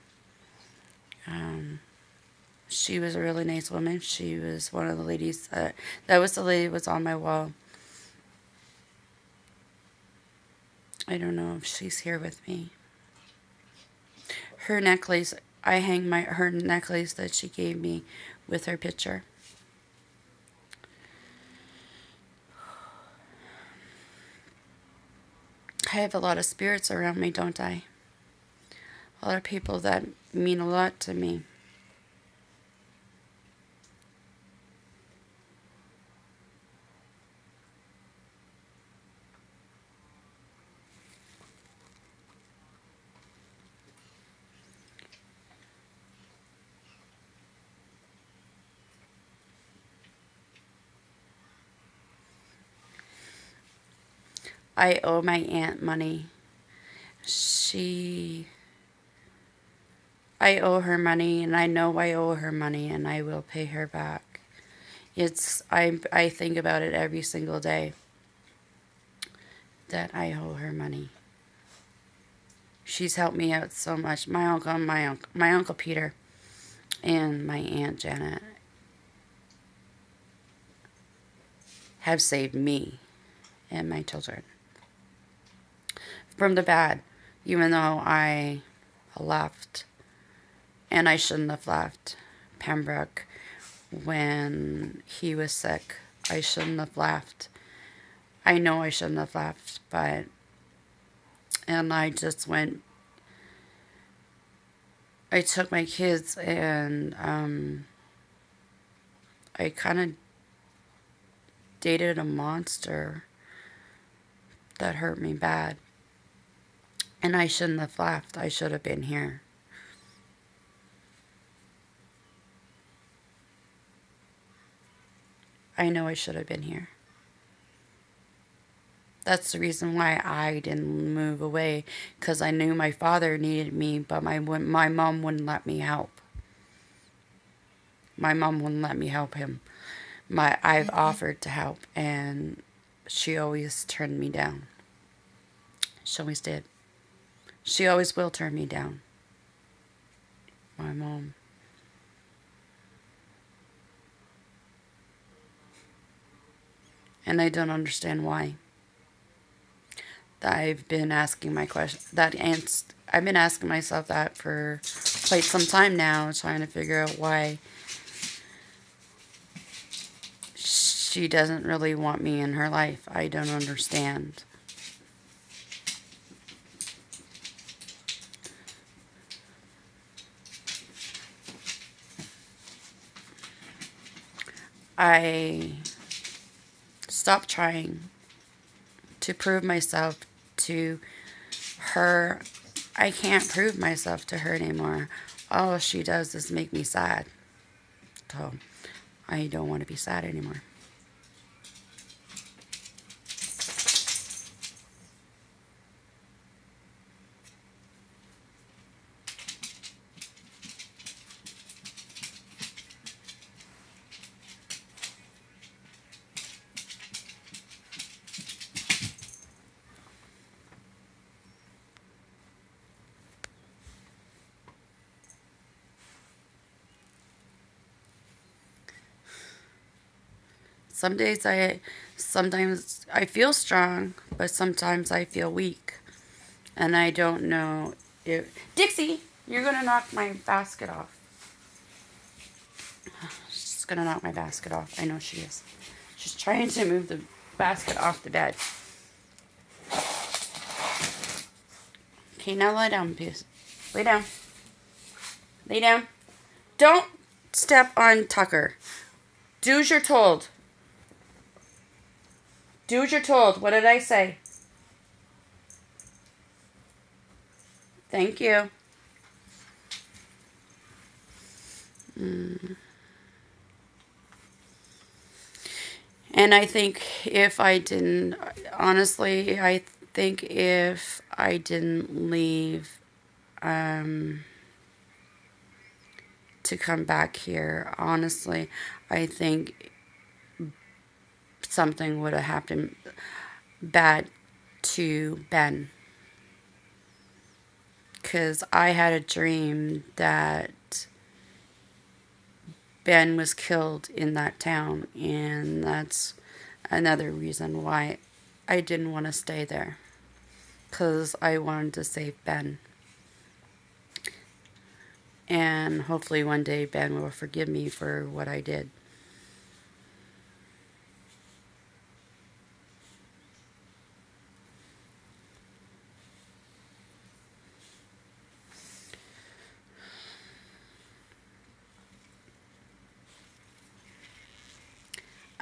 She was a really nice woman. She was one of the ladies. That was the lady that was on my wall. I don't know if she's here with me. Her necklace. I hang her necklace that she gave me with her picture. I have a lot of spirits around me, don't I? a lot of people that mean a lot to me. I owe my aunt money. I owe her money, and I know I owe her money, and I will pay her back. I think about it every single day that I owe her money. She's helped me out so much. My uncle Peter, and my aunt Janet have saved me and my children from the bad, even though I left, and I shouldn't have left Pembroke when he was sick. I shouldn't have left. I know I shouldn't have left, and I just went. I took my kids, and I kind of dated a monster that hurt me bad. And I shouldn't have left. I should have been here. I know I should have been here. That's the reason why I didn't move away, because I knew my father needed me, but my mom wouldn't let me help. My mom wouldn't let me help him. I've offered to help, and she always turned me down. She always did. She always will turn me down. My mom. And I don't understand why. I've been asking I've been asking myself that for quite some time now, trying to figure out why she doesn't really want me in her life. I don't understand. I stopped trying to prove myself to her. I can't prove myself to her anymore. All she does is make me sad. So I don't want to be sad anymore. Sometimes I feel strong, but sometimes I feel weak. And I don't know if... Dixie, you're going to knock my basket off. She's going to knock my basket off. I know she is. She's trying to move the basket off the bed. Okay, now lie down, please. Lay down. Lay down. Don't step on Tucker. Do as you're told. Do as you're told. What did I say? Thank you. And I think if I didn't, honestly, I think if I didn't leave to come back here, honestly, I think something would have happened bad to Ben. Because I had a dream that Ben was killed in that town, and that's another reason why I didn't want to stay there. Because I wanted to save Ben. And hopefully one day Ben will forgive me for what I did.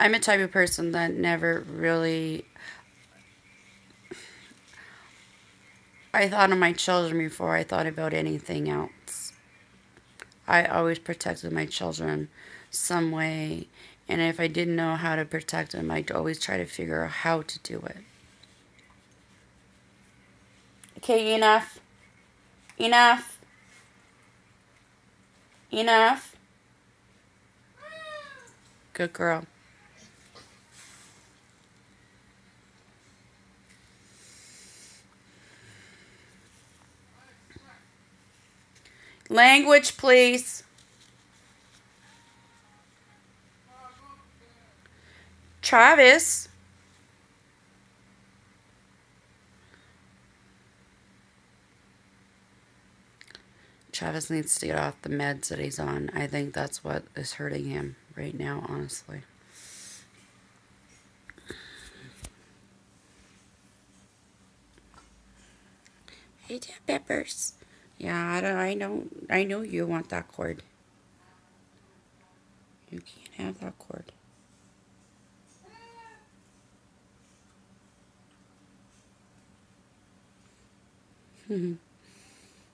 I'm a type of person that never really... I thought of my children before I thought about anything else. I always protected my children some way. And if I didn't know how to protect them, I'd always try to figure out how to do it. Okay, enough. Enough. Enough. Good girl. Language, please. Travis. Travis needs to get off the meds that he's on. I think that's what is hurting him right now, honestly. Hey, dear Peppers. Yeah, I know you want that cord. You can't have that cord.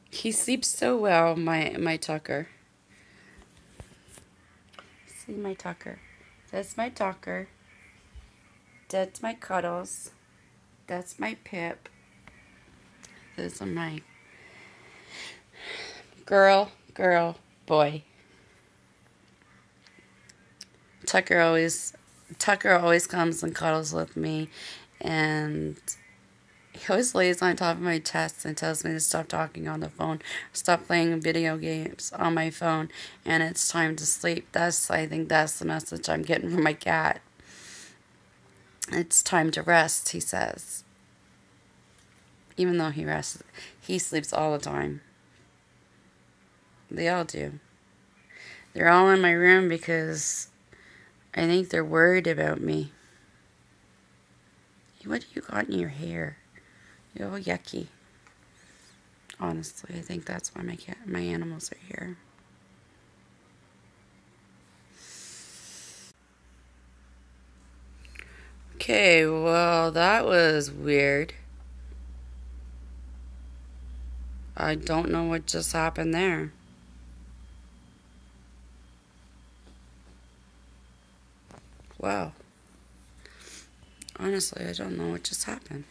He sleeps so well, my Tucker. See my Tucker. That's my Tucker. That's my Cuddles. That's my Pip. Those are my girl, boy. Tucker always comes and cuddles with me, and he always lays on top of my chest and tells me to stop talking on the phone, stop playing video games on my phone, and it's time to sleep. I think that's the message I'm getting from my cat. It's time to rest, he says. Even though he rests, he sleeps all the time. They all do. They're all in my room because I think they're worried about me. What do you got in your hair? You're all yucky. Honestly, I think that's why my animals are here. Okay, well, that was weird. I don't know what just happened there. Wow. Honestly, I don't know what just happened.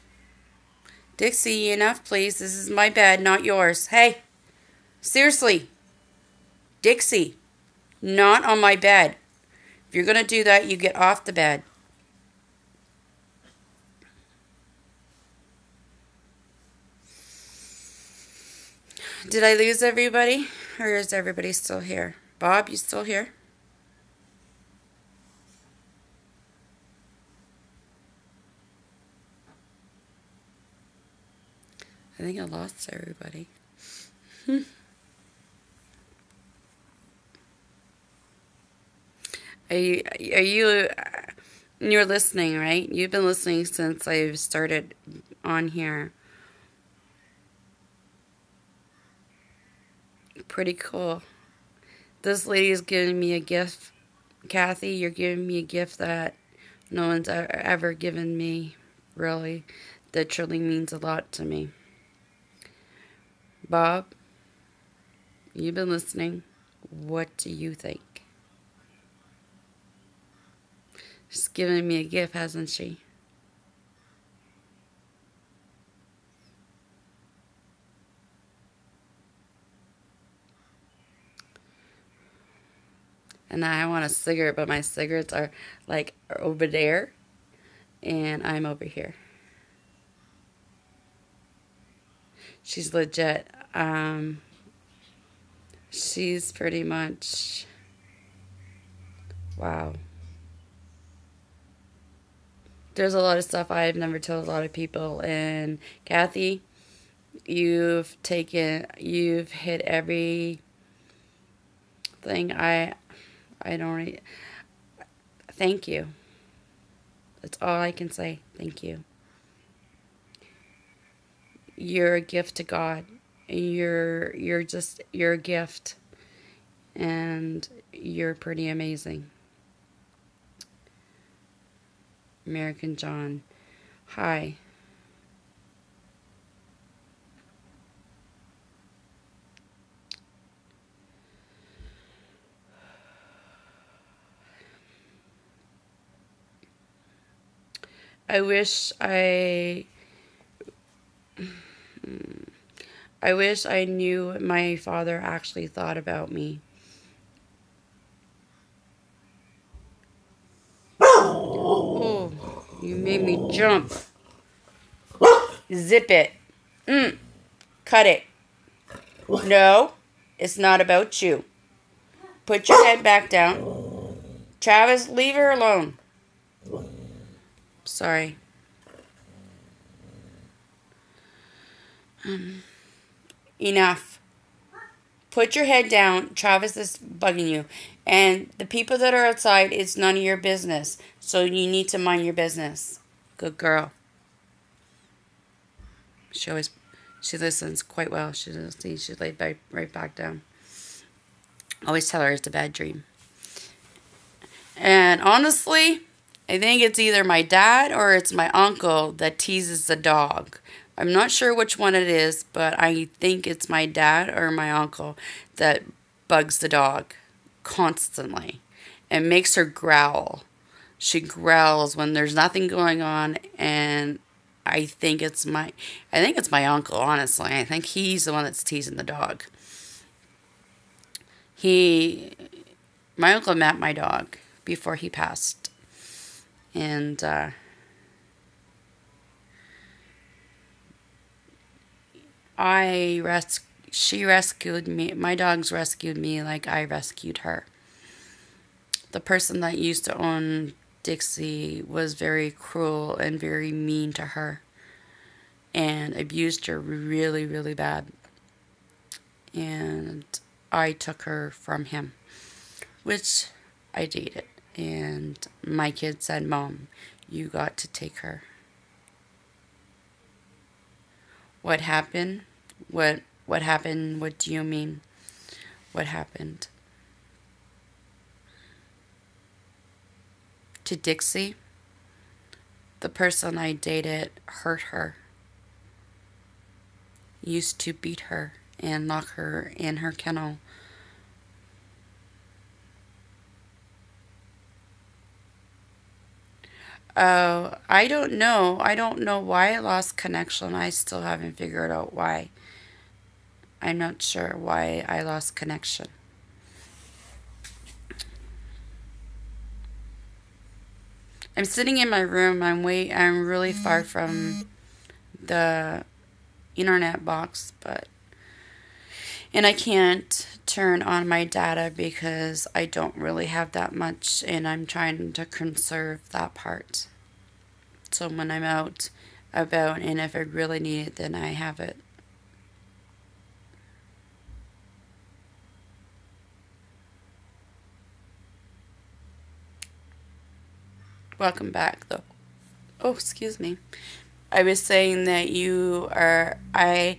Dixie, enough, please. This is my bed, not yours. Hey, seriously. Dixie, not on my bed. If you're going to do that, you get off the bed. Did I lose everybody? Or is everybody still here? Bob, you still here? I think I lost everybody. You're listening, right? You've been listening since I've started on here. Pretty cool. This lady is giving me a gift. Kathy, you're giving me a gift that no one's ever given me, really. That truly means a lot to me. Bob, you've been listening. What do you think? She's given me a gift, hasn't she? And I want a cigarette, but my cigarettes are like over there, and I'm over here. She's legit. She's pretty much, wow. There's a lot of stuff I've never told a lot of people, and Kathy, you've hit every thing I don't, thank you. That's all I can say. Thank you. You're a gift to God. You're a gift, and you're pretty amazing. American John. Hi. I wish I knew what my father actually thought about me. Oh, you made me jump. Zip it. Cut it. No, it's not about you. Put your head back down. Travis, leave her alone. Sorry. Enough. Put your head down. Travis is bugging you. And the people that are outside, it's none of your business. So you need to mind your business. Good girl. She listens quite well. She doesn't see. She laid right back down. Always tell her it's a bad dream. And honestly, I think it's either my dad or it's my uncle that teases the dog. I'm not sure which one it is, but I think it's my dad or my uncle that bugs the dog constantly and makes her growl. She growls when there's nothing going on, and I think it's my uncle, honestly. I think he's the one that's teasing the dog. My uncle met my dog before he passed. And she rescued me. My dogs rescued me like I rescued her. The person that used to own Dixie was very cruel and very mean to her and abused her really, really bad. And I took her from him, which I dated. And my kid said, "Mom, you got to take her." What happened? What happened? What do you mean? What happened? To Dixie, the person I dated hurt her. Used to beat her and lock her in her kennel. Oh, I don't know. I don't know why I lost connection. I still haven't figured out why. I'm not sure why I lost connection. I'm sitting in my room. I'm really far from the internet box, and I can't turn on my data because I don't really have that much, and I'm trying to conserve that part. So when I'm out about, and if I really need it, then I have it. Welcome back, though. Oh, excuse me. I was saying that I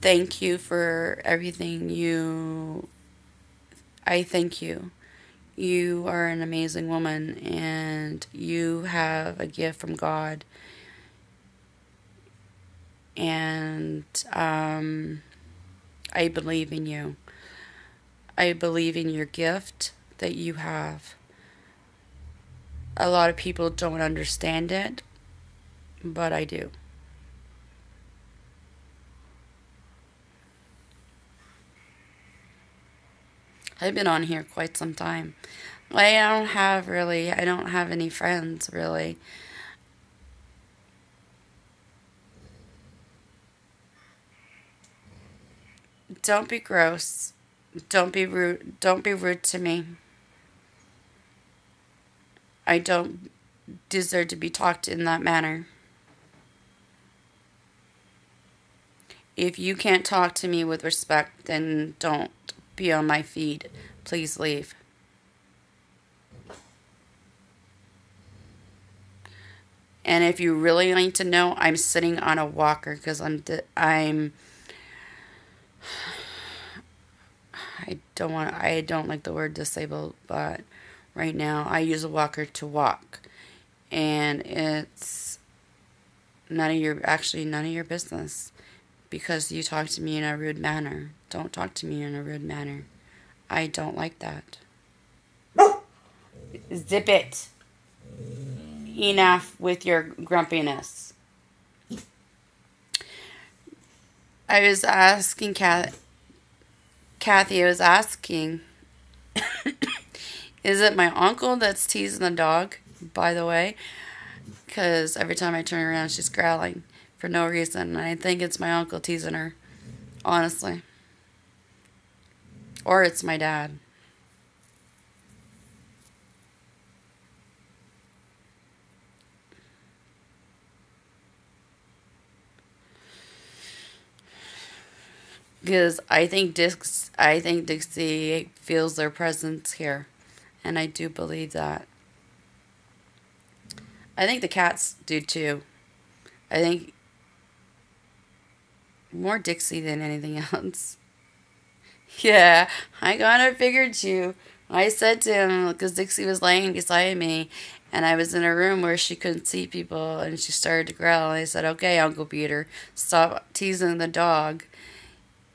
thank you for everything I thank you. You are an amazing woman, and you have a gift from God. And I believe in you. I believe in your gift that you have. A lot of people don't understand it, but I do. I've been on here quite some time. I don't have any friends, really. Don't be gross. Don't be rude. Don't be rude to me. I don't deserve to be talked in that manner. If you can't talk to me with respect, then don't be on my feed. Please leave. And if you really need to know, I'm sitting on a walker because I don't like the word disabled, but right now I use a walker to walk. and it's none of your business because you talk to me in a rude manner. Don't talk to me in a rude manner. I don't like that. Zip it. Enough with your grumpiness. I was asking Kathy, I was asking, is it my uncle that's teasing the dog, by the way? Because every time I turn around, she's growling for no reason. And I think it's my uncle teasing her, honestly. Or it's my dad. Because I think Dixie feels their presence here. And I do believe that. I think the cats do too. I think more Dixie than anything else. Yeah, I kind of figured you. I said to him, because Dixie was laying beside me, and I was in a room where she couldn't see people, and she started to growl. And I said, okay, Uncle Peter, stop teasing the dog.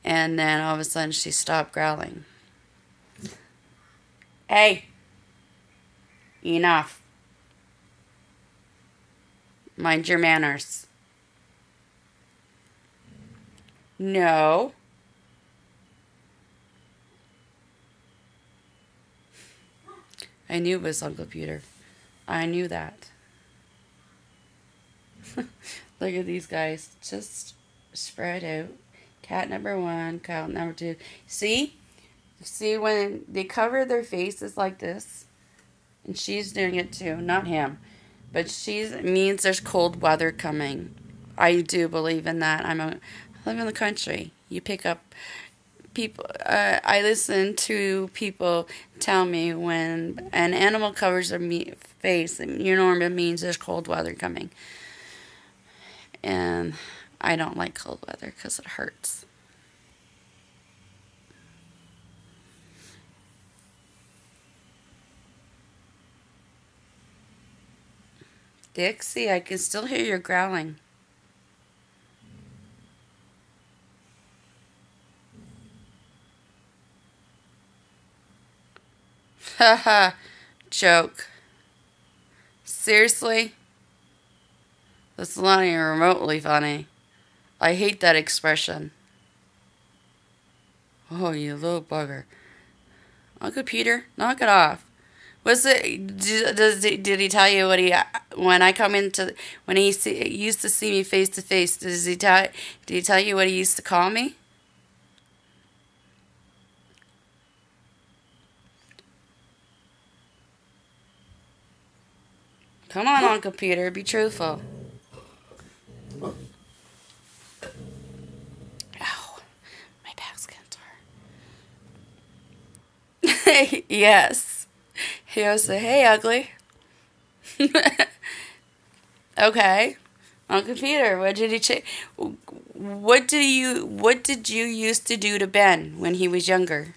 And then all of a sudden, she stopped growling. Hey, enough. Mind your manners. No. I knew it was Uncle Peter. I knew that. Look at these guys. Just spread out. Cat number 1, cat number 2. See? See when they cover their faces like this? And she's doing it too. Not him. But it means there's cold weather coming. I do believe in that. I live in the country. You pick up people. I listen to people tell me when an animal covers their face, it means there's cold weather coming. And I don't like cold weather because it hurts. Dixie, I can still hear your growling. Haha, joke. Seriously? That's not even remotely funny. I hate that expression. Oh, you little bugger. Uncle Peter, knock it off. Did he tell you when he used to see me face to face, did he tell you what he used to call me? Come on, Uncle Peter, be truthful. Ow, my back's getting sore. Yes. He'll say, hey, ugly. Okay. Uncle Peter, what did you used to do to Ben when he was younger?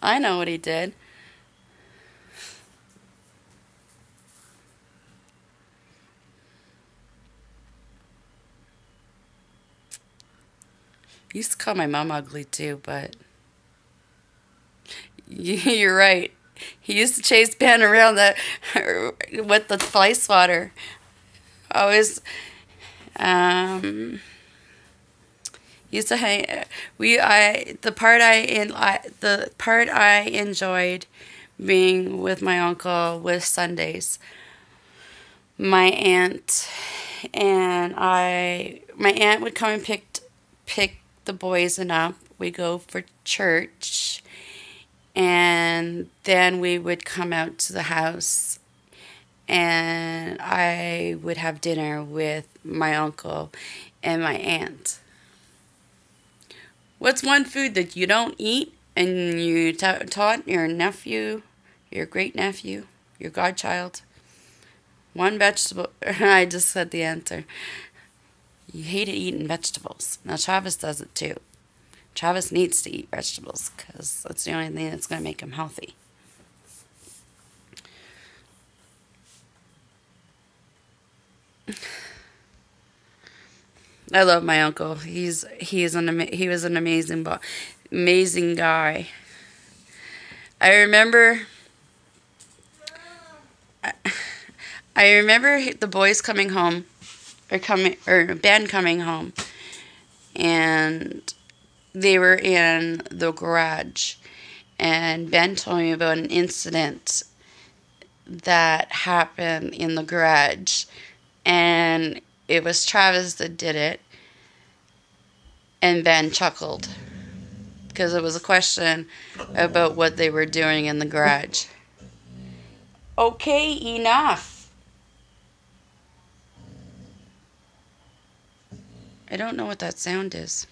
I know what he did. He used to call my mom ugly too, but you're right. He used to chase Ben around with the fly swatter. Always used to hang. The part I enjoyed being with my uncle was Sundays. My aunt would come and pick the boys and up. We'd go for church, and then we would come out to the house, and I would have dinner with my uncle and my aunt. What's one food that you don't eat and you taught your nephew, your great nephew, your godchild? One vegetable. I just said the answer. You hated eating vegetables. Now Travis does it too. Travis needs to eat vegetables because that's the only thing that's going to make him healthy. I love my uncle. He was an amazing guy. I remember I remember the boys coming home or Ben coming home, and they were in the garage, and Ben told me about an incident that happened in the garage, and it was Travis that did it, and Ben chuckled because it was a question about what they were doing in the garage. Okay, enough. I don't know what that sound is.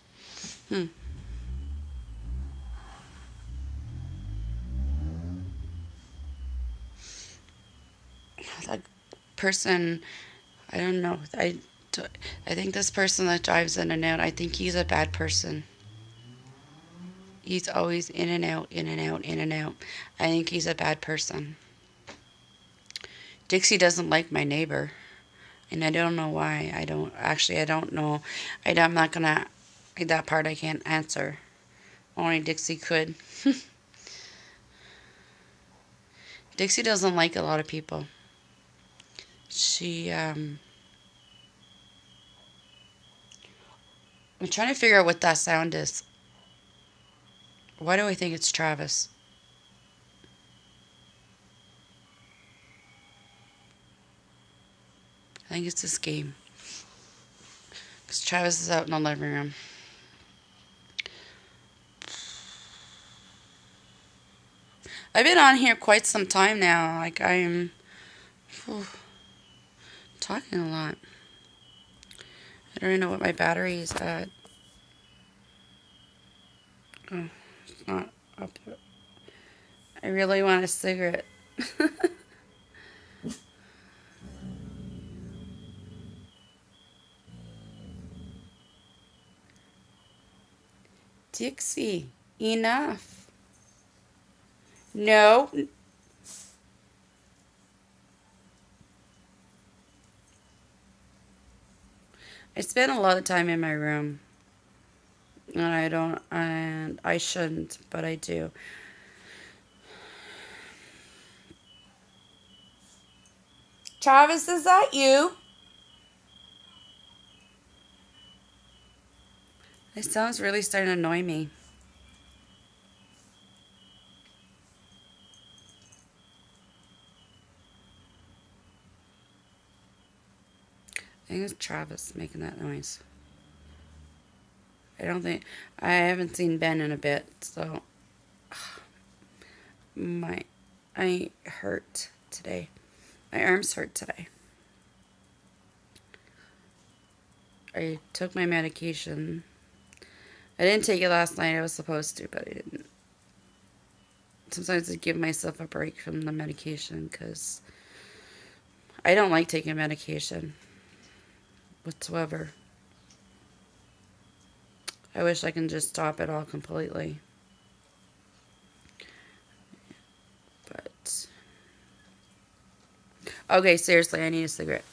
That person, I don't know. I think this person that drives in and out, I think he's a bad person. He's always in and out, in and out, in and out. I think he's a bad person. Dixie doesn't like my neighbor. And I don't know why. I don't know. I'm not gonna, that part I can't answer. Only Dixie could. Dixie doesn't like a lot of people. I'm trying to figure out what that sound is. Why do I think it's Travis? I think it's this game. Because Travis is out in the living room. I've been on here quite some time now. Like, I'm talking a lot. I don't even know what my battery is at. Oh, it's not up there. I really want a cigarette. Dixie, enough. No. I spend a lot of time in my room. And I shouldn't, but I do. Travis, is that you? This sounds really starting to annoy me. I think it's Travis making that noise. I haven't seen Ben in a bit, so I hurt today. My arms hurt today. I took my medication. I didn't take it last night. I was supposed to, but I didn't. Sometimes I give myself a break from the medication because I don't like taking medication whatsoever. I wish I can just stop it all completely. But okay, seriously, I need a cigarette.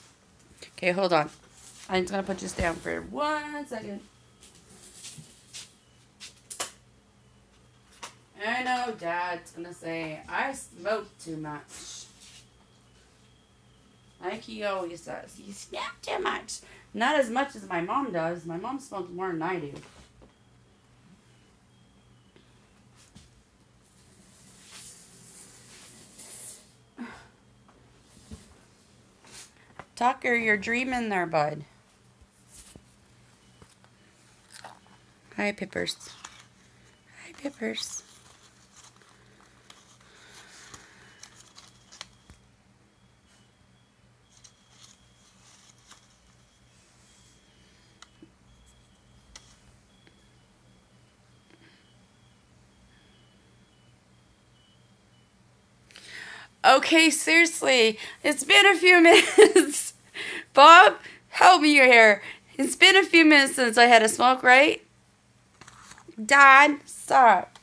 Okay, hold on. I'm just gonna put this down for 1 second. I know Dad's gonna say I smoke too much. Like he always says, you smoke too much. Not as much as my mom does. My mom smokes more than I do. Tucker, you're dreaming there, bud. Hi, Pippers. Hi, Pippers. Okay, seriously. It's been a few minutes. Bob, help me here. It's been a few minutes since I had a smoke, right? Dad, stop.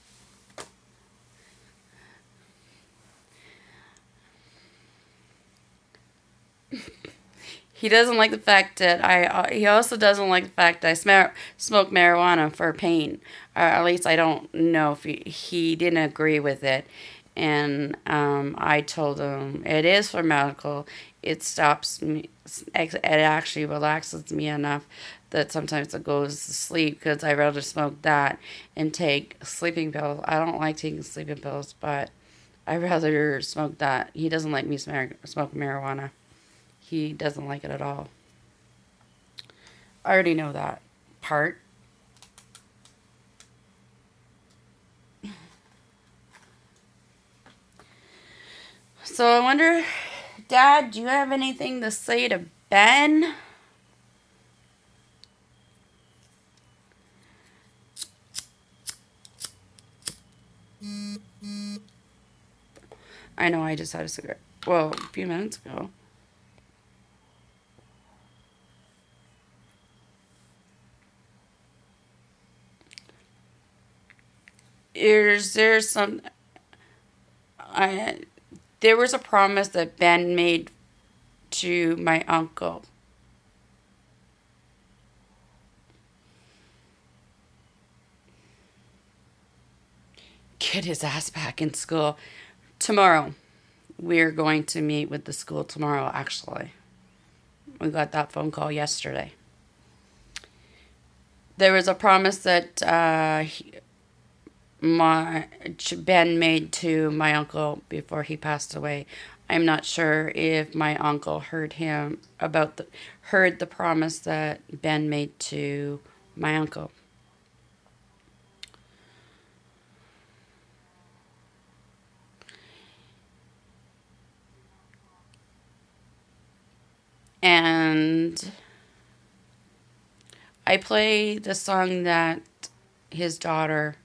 He doesn't like the fact that he also doesn't like the fact that I smoke marijuana for pain. At least I don't know if he didn't agree with it. And I told him it is for medical. It stops me. It actually relaxes me enough that sometimes it goes to sleep because I'd rather smoke that and take sleeping pills. I don't like taking sleeping pills, but I'd rather smoke that. He doesn't like me smoke marijuana. He doesn't like it at all. I already know that part. So I wonder, Dad, do you have anything to say to Ben? I know I just had a cigarette. Well, a few minutes ago. There's some there was a promise that Ben made to my uncle. Get his ass back in school. Tomorrow. We're going to meet with the school tomorrow, actually. We got that phone call yesterday. There was a promise that Ben made to my uncle before he passed away. I'm not sure if my uncle heard the promise that Ben made to my uncle. And I play the song that his daughter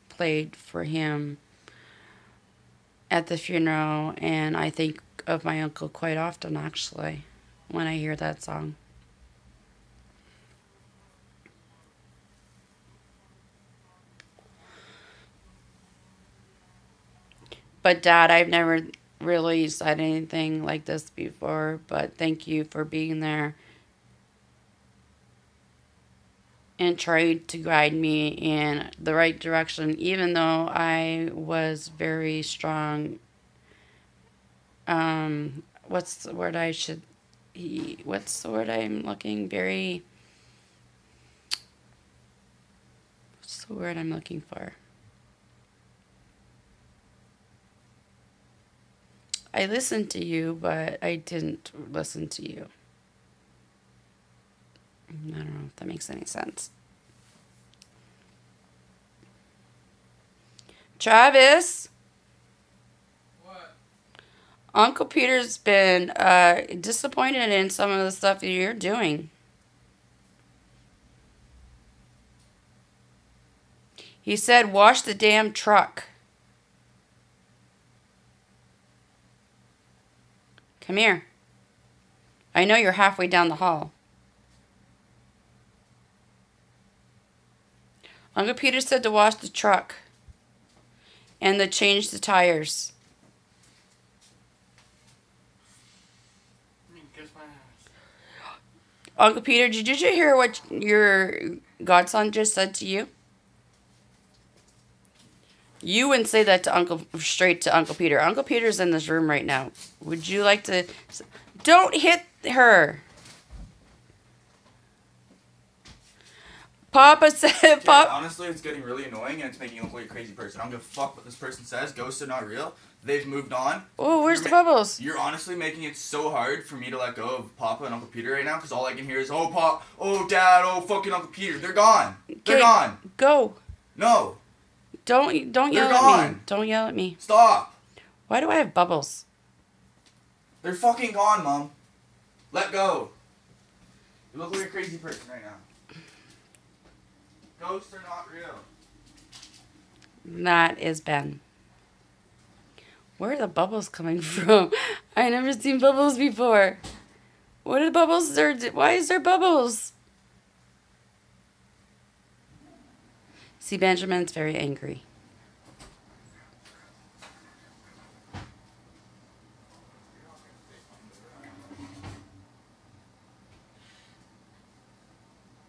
played for him at the funeral, and I think of my uncle quite often, actually, when I hear that song. But Dad, I've never really said anything like this before, but thank you for being there and tried to guide me in the right direction, even though I was very strong. What's the word I should? What's the word I'm looking? What's the word I'm looking for? I listened to you, but I didn't listen to you. I don't know if that makes any sense. Travis? What? Uncle Peter's been disappointed in some of the stuff that you're doing. He said, wash the damn truck. Come here. I know you're halfway down the hall. Uncle Peter said to wash the truck and to change the tires. Kiss my ass. Uncle Peter, did you hear what your godson just said to you? You wouldn't say that to straight to Uncle Peter. Uncle Peter's in this room right now. Would you like to... Don't hit her. Papa said... Honestly, it's getting really annoying and it's making you look like a crazy person. I don't give a fuck what this person says. Ghosts are not real. They've moved on. Oh, where's the bubbles? You're honestly making it so hard for me to let go of Papa and Uncle Peter right now because all I can hear is, oh, Dad, oh, fucking Uncle Peter. They're gone. They're gone. Go. No. Don't yell at me. Don't yell at me. Stop. Why do I have bubbles? They're fucking gone, Mom. Let go. You look like a crazy person right now. Ghosts are not real. That is Ben. Where are the bubbles coming from? I never seen bubbles before. What are the bubbles? Why is there bubbles? See, Benjamin's very angry.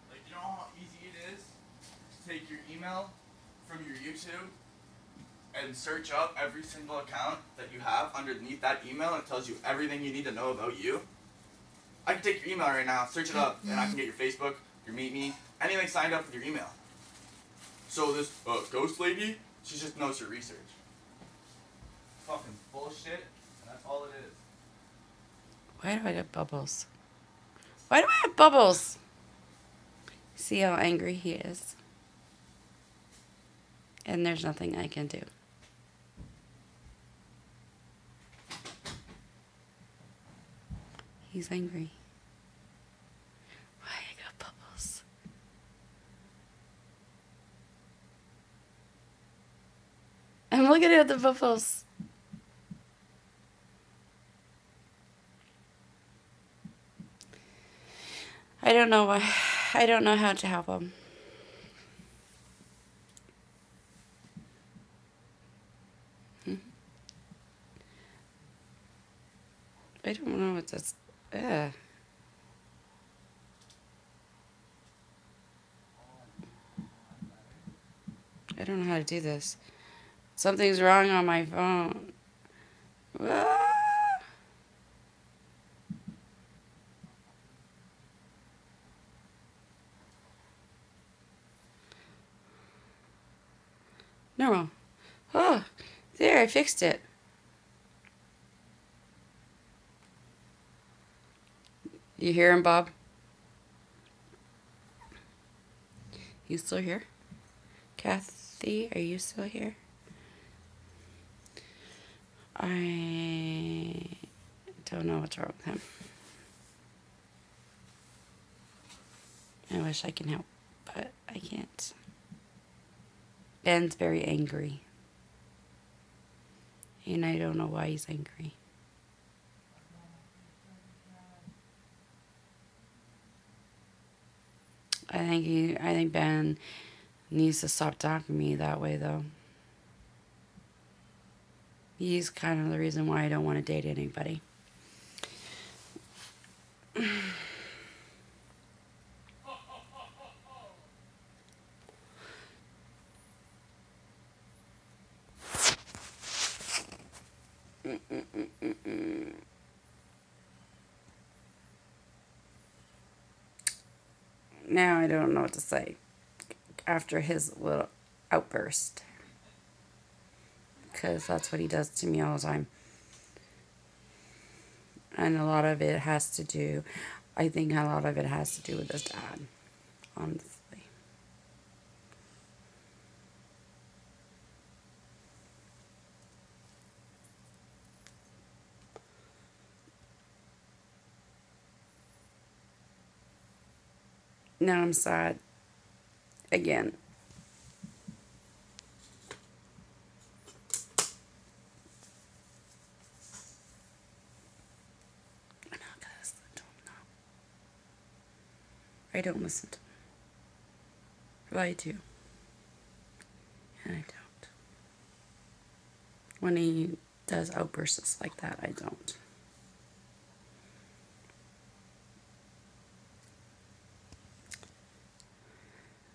Like, you know how easy it is to take your email from your YouTube and search up every single account that you have underneath that email, and it tells you everything you need to know about you? I can take your email right now, search it up, and I can get your Facebook, your Meet Me, anything signed up with your email. So this ghost lady, she just knows her research. Fucking bullshit, and that's all it is. Why do I get bubbles? Why do I have bubbles? See how angry he is? And there's nothing I can do. He's angry. Why I got bubbles? I'm looking at the bubbles. I don't know why. I don't know how to help him. I don't know what that's. I don't know how to do this. Something's wrong on my phone. Ah! Normal. Oh, there, I fixed it. You hear him, Bob? You still here? Kathy, are you still here? I don't know what's wrong with him. I wish I can help, but I can't. Ben's very angry. And I don't know why he's angry. I think Ben needs to stop talking to me that way, though. He's kind of the reason why I don't want to date anybody. Now I don't know what to say after his little outburst. Because that's what he does to me all the time. And a lot of it has to do, I think a lot of it has to do with his dad, honestly. Now I'm sad. Again. I'm not gonna listen to him now. I don't listen to him. Well, I do. And I don't. When he does outbursts like that, I don't.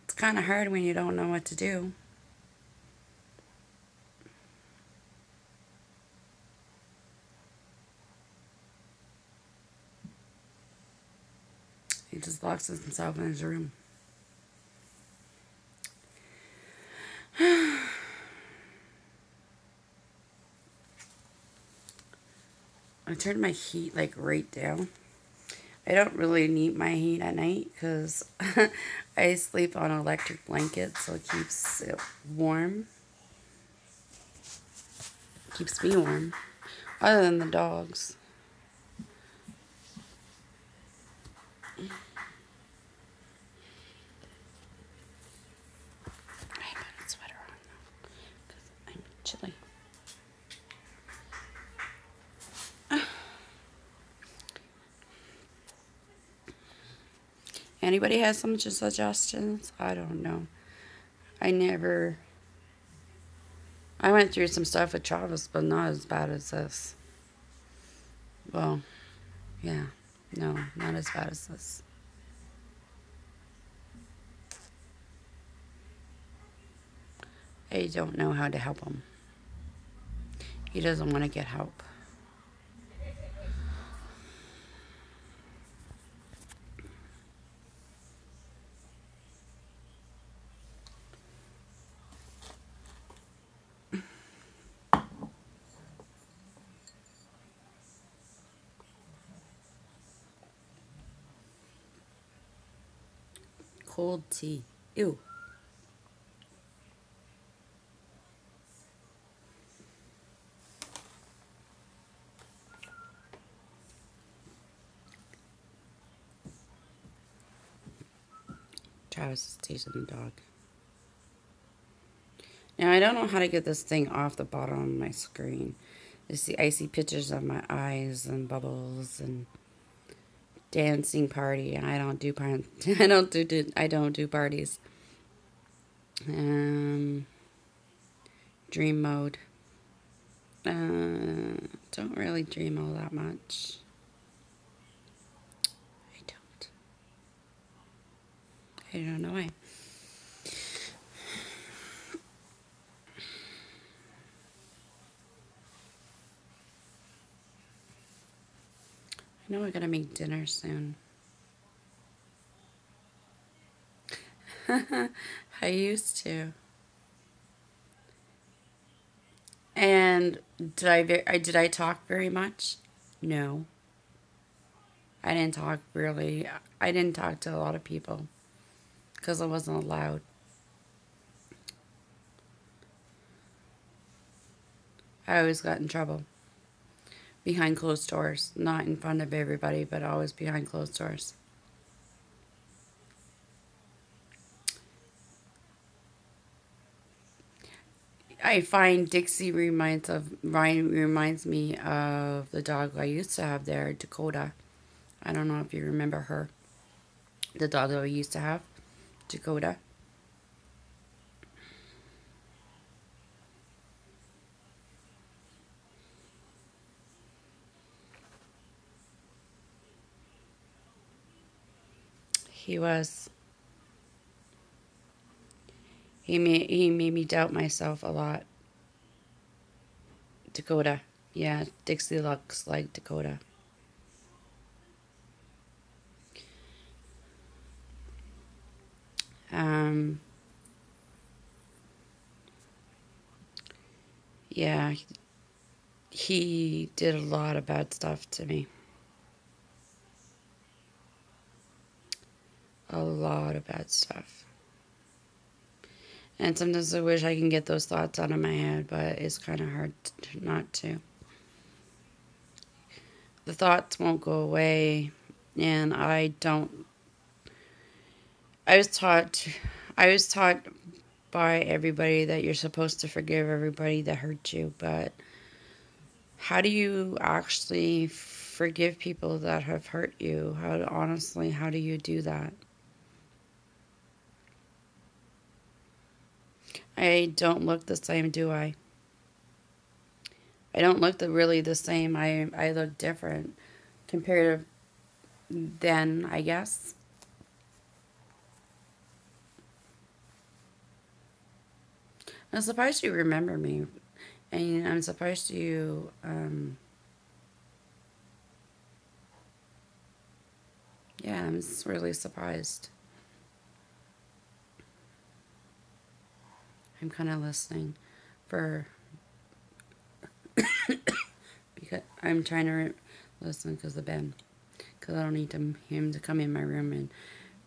It's kind of hard when you don't know what to do. He just locks himself in his room. I turned my heat like right down. I don't really need my heat at night because I sleep on an electric blanket, so it keeps it warm. Keeps me warm. Other than the dogs. I put a sweater on now because I'm chilly. Anybody has some suggestions? I don't know. I went through some stuff with Travis, but not as bad as this. Well, yeah. No, not as bad as this. I don't know how to help him. He doesn't want to get help. Cold tea. Ew. Travis is teasing the dog. Now, I don't know how to get this thing off the bottom of my screen. I see pictures of my eyes and bubbles and dancing party. I don't do I don't do parties. Dream mode. Don't really dream all that much. I don't know why. I know I gotta make dinner soon. I used to. And did I talk very much? No. I didn't talk really. I didn't talk to a lot of people because I wasn't allowed. I always got in trouble. Behind closed doors. Not in front of everybody, but always behind closed doors. I find Dixie reminds me of the dog I used to have there, Dakota. I don't know if you remember her. The dog that we used to have, Dakota. He was. He made me doubt myself a lot. Dakota. Yeah, Dixie looks like Dakota. Yeah, he did a lot of bad stuff to me. A lot of bad stuff. And sometimes I wish I can get those thoughts out of my head, but it's kind of hard not to. The thoughts won't go away, and I don't. I was taught by everybody that you're supposed to forgive everybody that hurt you, but how do you actually forgive people that have hurt you? How do you do that? I don't look the same, do I? I don't look really the same. I look different compared to then, I guess. I'm surprised you remember me. And I'm surprised you, yeah, I'm just really surprised. I'm kind of listening for, because I'm trying to listen because of Ben. Because I don't need him to come in my room and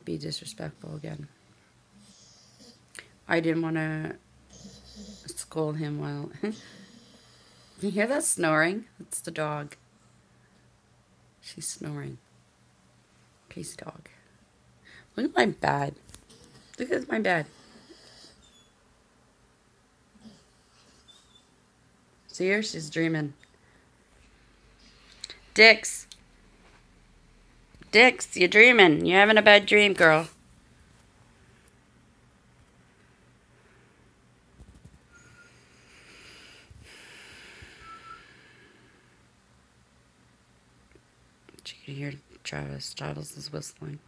be disrespectful again. I didn't want to scold him while... You hear that snoring? It's the dog. She's snoring. Casey dog. Look at my bed. Look at my bed. See her? She's dreaming. Dix. Dix, you're dreaming. You're having a bad dream, girl. You can hear Travis. Travis is whistling.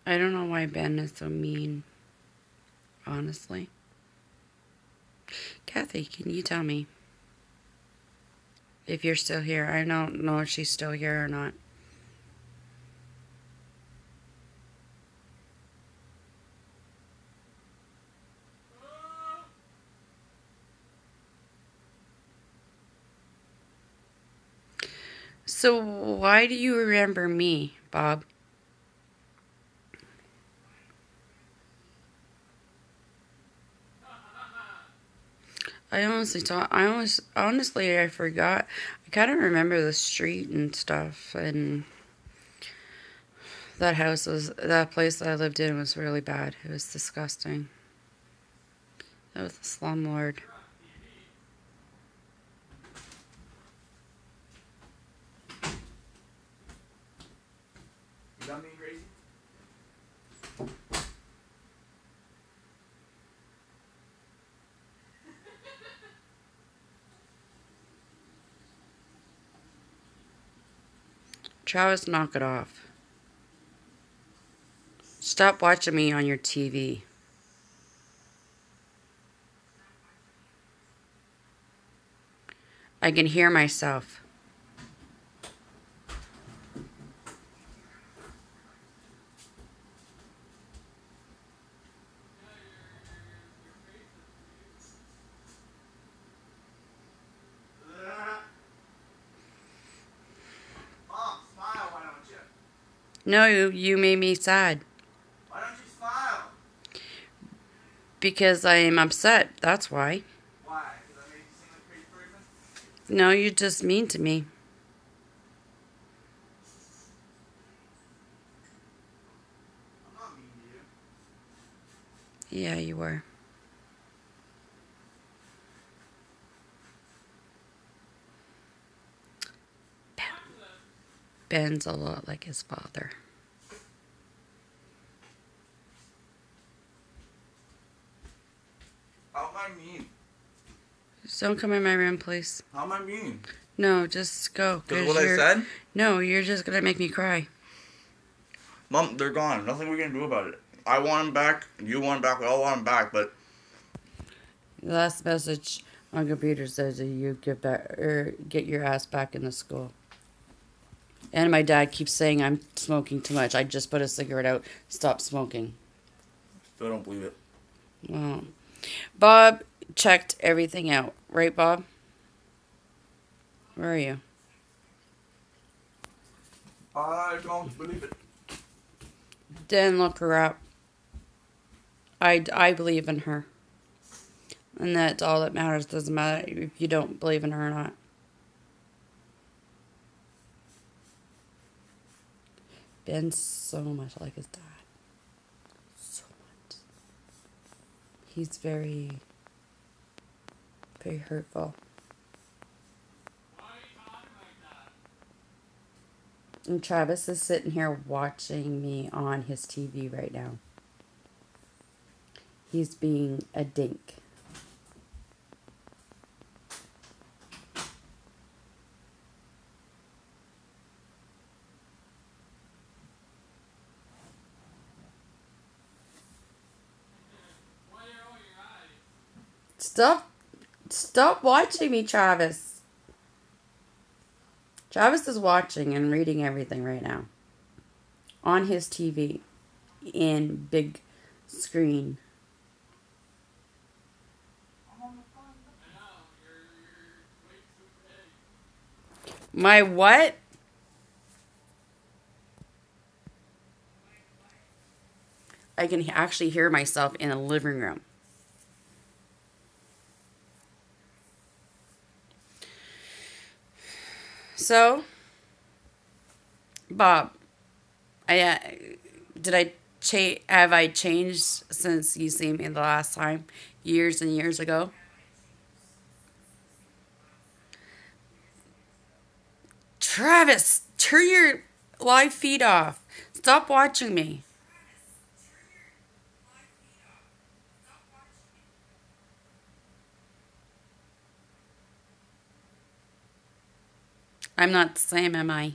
I don't know why Ben is so mean, honestly. Kathy, can you tell me if you're still here? I don't know if she's still here or not. So why do you remember me, Bob? Honestly, I forgot. I kind of remember the street and stuff, and that place that I lived in was really bad. It was disgusting. That was the slumlord. You done being crazy? Travis, knock it off. Stop watching me on your TV. I can hear myself. Mom, smile, why don't you? No, you made me sad. Why don't you smile? Because I am upset. That's why. Why? Because I made you seem like a crazy person? No, you're just mean to me. I'm not mean to you. Yeah, you were. Ben's a lot like his father. How am I mean? Just don't come in my room, please. How am I mean? No, just go. Because what I said? No, you're just gonna make me cry. Mom, they're gone. Nothing we can do about it. I want them back. You want them back. We all want them back. But The last message on computer says that you get your ass back in the school. And my dad keeps saying I'm smoking too much. I just put a cigarette out. Stop smoking. still don't believe it. Well, Bob checked everything out, right, Bob? Where are you? I don't believe it. Then look her up. I believe in her. And that's all that matters. Doesn't matter if you don't believe in her or not. Ben's so much like his dad. So much. He's very, very hurtful. And Travis is sitting here watching me on his TV right now. He's being a dink. Stop watching me, Travis. Travis is watching and reading everything right now. On his TV. In big screen. My what? I can actually hear myself in the living room. So, Bob, have I changed since you seen me the last time, years and years ago? Travis, turn your live feed off. Stop watching me. I'm not the same, am I?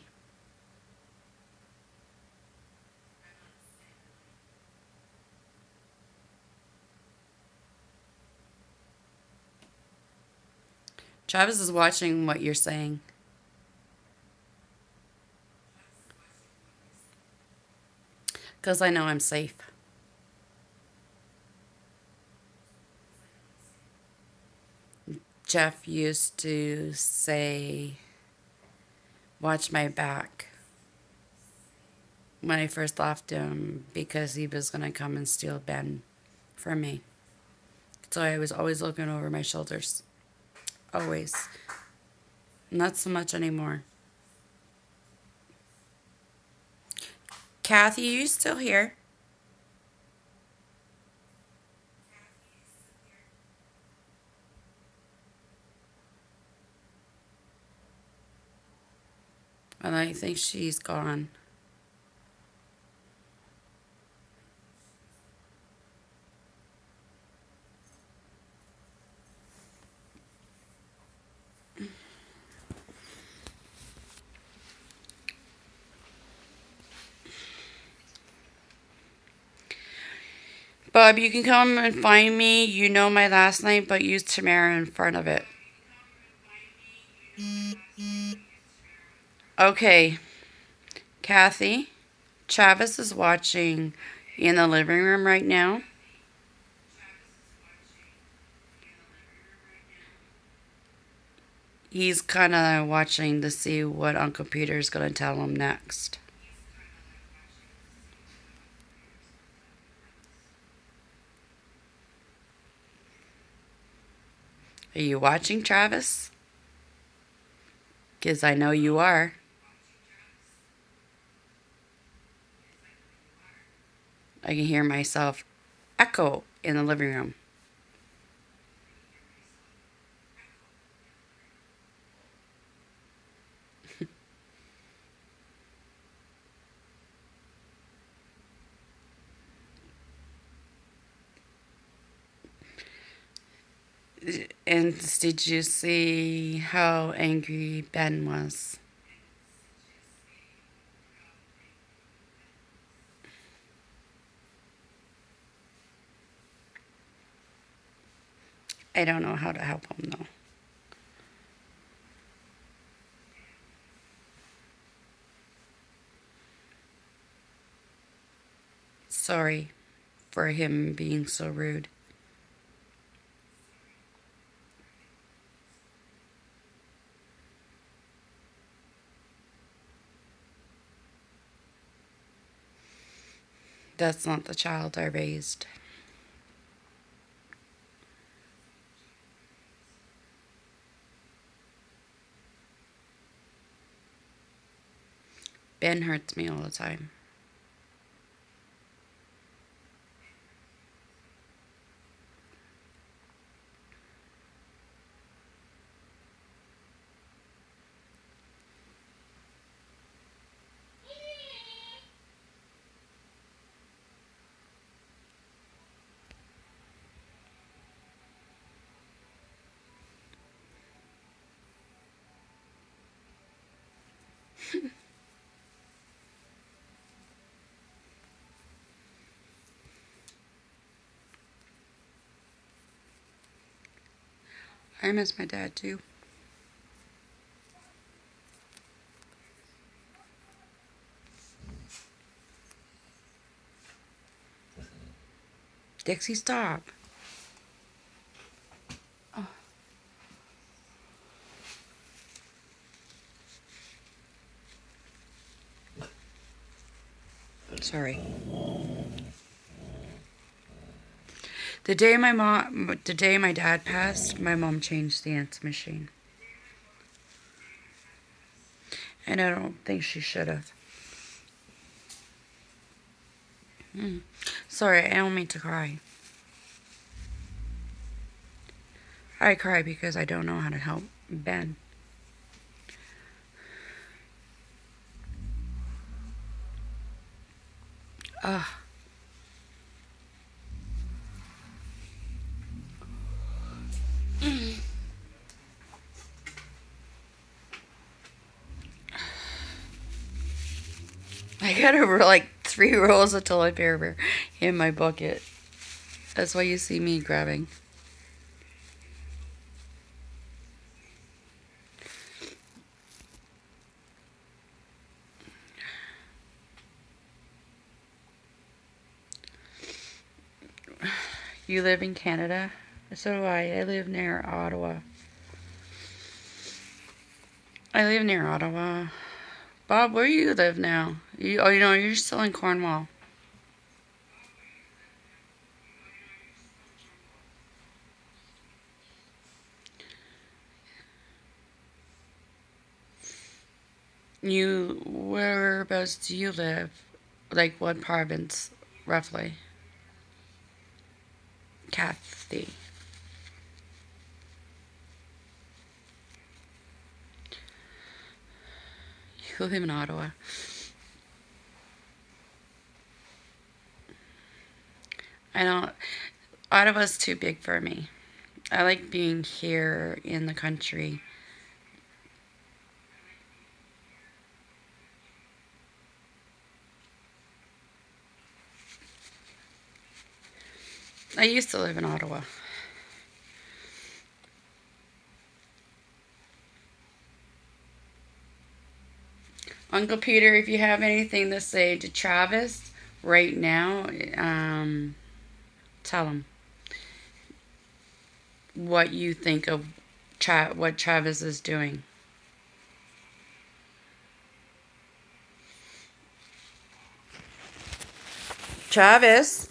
Travis is watching what you're saying. Because I know I'm safe. Jeff used to say, watch my back when I first left him because he was going to come and steal Ben from me. So I was always looking over my shoulders. Always. Not so much anymore. Kathy, you still here? And I think she's gone. Bob, you can come and find me. You know my last name, but use Tamara in front of it. Okay, Kathy, Travis is watching in the living room right now. He's kind of watching to see what Uncle Peter's going to tell him next. Are you watching, Travis? Because I know you are. I can hear myself echo in the living room. And did you see how angry Ben was? I don't know how to help him though. Sorry for him being so rude. That's not the child I raised. Ben hurts me all the time. I miss my dad too. Dixie, stop. Oh. Sorry. The day my dad passed, my mom changed the answer machine. And I don't think she should have. Sorry, I don't mean to cry. I cry because I don't know how to help Ben. Ugh. I got over like 3 rolls of toilet paper in my bucket. That's why you see me grabbing. You live in Canada? So do I. I live near Ottawa. I live near Ottawa. Bob, where do you live now? You're still in Cornwall. Whereabouts do you live? Like what province, roughly? Kathy. You live in Ottawa. I don't. Ottawa's too big for me. I like being here in the country. I used to live in Ottawa. Uncle Peter, if you have anything to say to Travis right now, tell him what you think of what Travis is doing. Travis?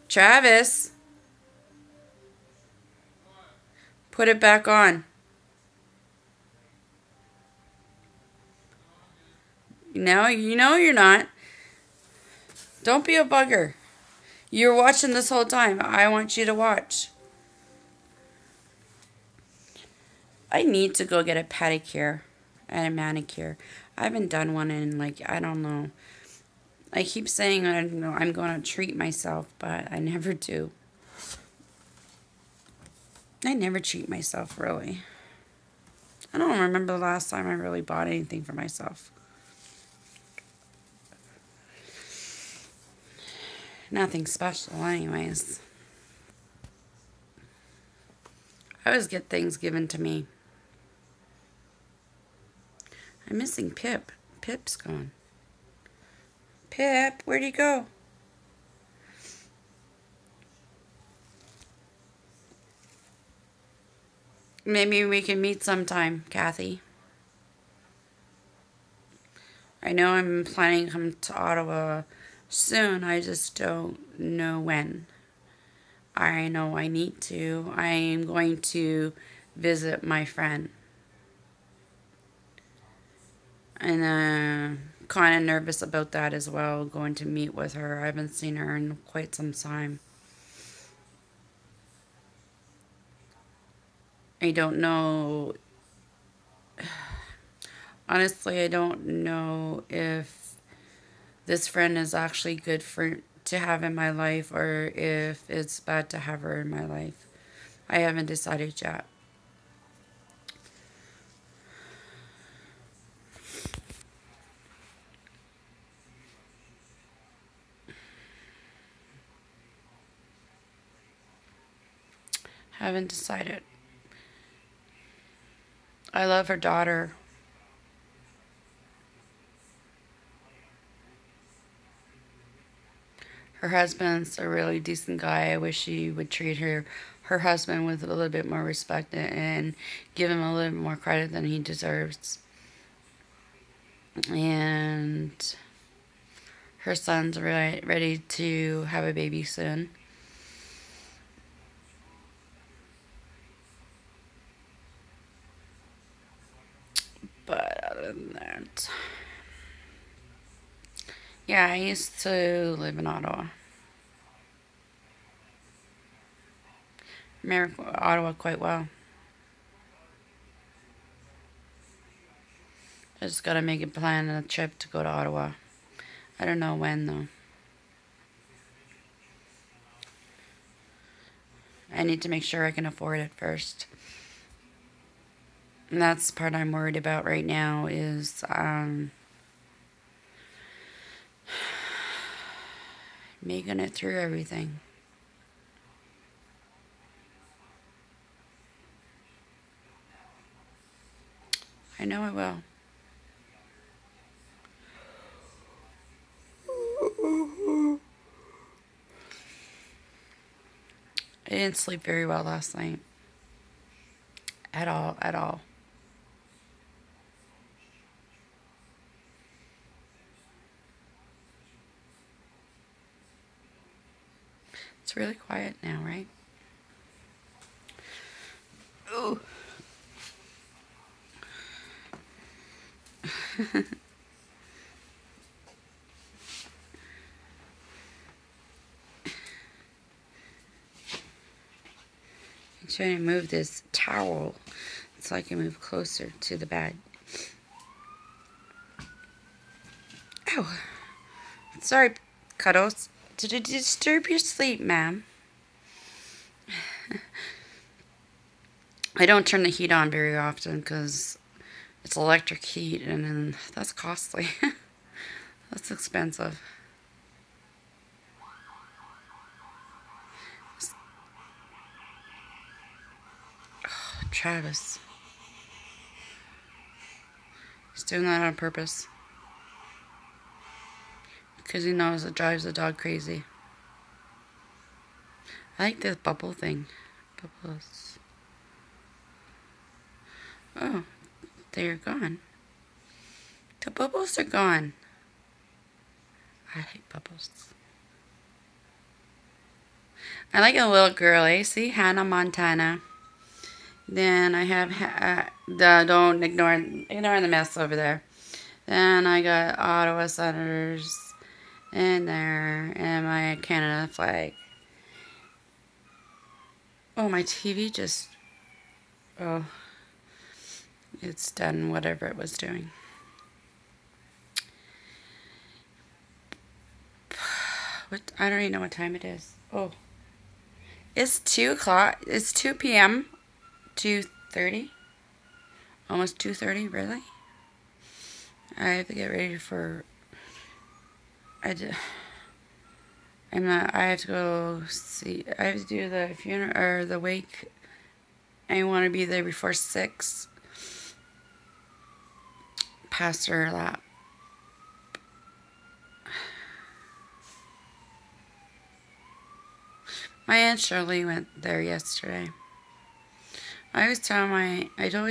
Travis? Put it back on. No, you know you're not. Don't be a bugger. You're watching this whole time. I want you to watch. I need to go get a pedicure and a manicure. I haven't done one in like, I don't know. I keep saying I'm going to treat myself, but I never do. I never treat myself, really. I don't remember the last time I really bought anything for myself. Nothing special, anyways. I always get things given to me. I'm missing Pip. Pip's gone. Pip, where'd he go? Maybe we can meet sometime, Kathy. I know I'm planning to come to Ottawa soon. I just don't know when. I know I need to. I am going to visit my friend. And kind of nervous about that as well, going to meet with her. I haven't seen her in quite some time. I don't know. Honestly, I don't know if this friend is actually good to have in my life or if it's bad to have her in my life. I haven't decided yet. Haven't decided. I love her daughter. Her husband's a really decent guy. I wish she would treat her husband with a little bit more respect and give him a little bit more credit than he deserves. And her son's ready to have a baby soon. But other than that, yeah, I used to live in Ottawa. Remember Ottawa quite well. I just gotta make a plan and a trip to go to Ottawa. I don't know when though. I need to make sure I can afford it first. And that's the part I'm worried about right now is making it through everything. I know I will. I didn't sleep very well last night. At all, at all. It's really quiet now, right? Ooh. I'm trying to move this towel so I can move closer to the bed. Ow. Sorry, Cuddles. Did it disturb your sleep, ma'am? I don't turn the heat on very often because it's electric heat and then that's costly. That's expensive. Oh, Travis. He's doing that on purpose. Because he knows it drives the dog crazy. I like this bubble thing. Bubbles. Oh, they're gone. The bubbles are gone. I like bubbles. I like a little girl, eh? See? Hannah Montana. Then I have, don't ignore the mess over there. Then I got Ottawa Senators in there and my Canada flag. Oh, my TV just, oh, it's done whatever it was doing. What? I don't even know what time it is. Oh, it's 2 o'clock. It's 2 p.m. 2:30. Almost 2:30. Really? I have to get ready for. I'm not. I have to go see. I have to do the funeral or the wake. I want to be there before 6. Pastor lap. My Aunt Shirley went there yesterday. I always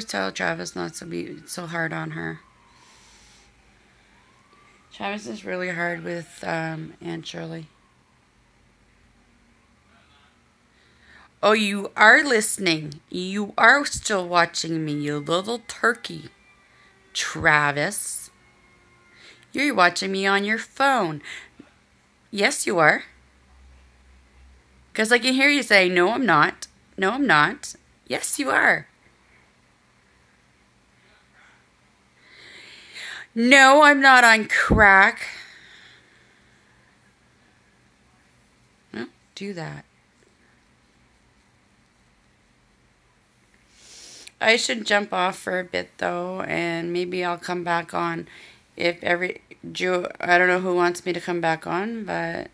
tell Travis not to be so hard on her. Travis is really hard with Aunt Shirley. Oh, you are listening. You are still watching me, you little turkey. Travis. You're watching me on your phone. Yes, you are. Because I can hear you say, no, I'm not. No, I'm not. Yes, you are. No, I'm not on crack. Don't do that. I should jump off for a bit though, and maybe I'll come back on if I don't know who wants me to come back on, but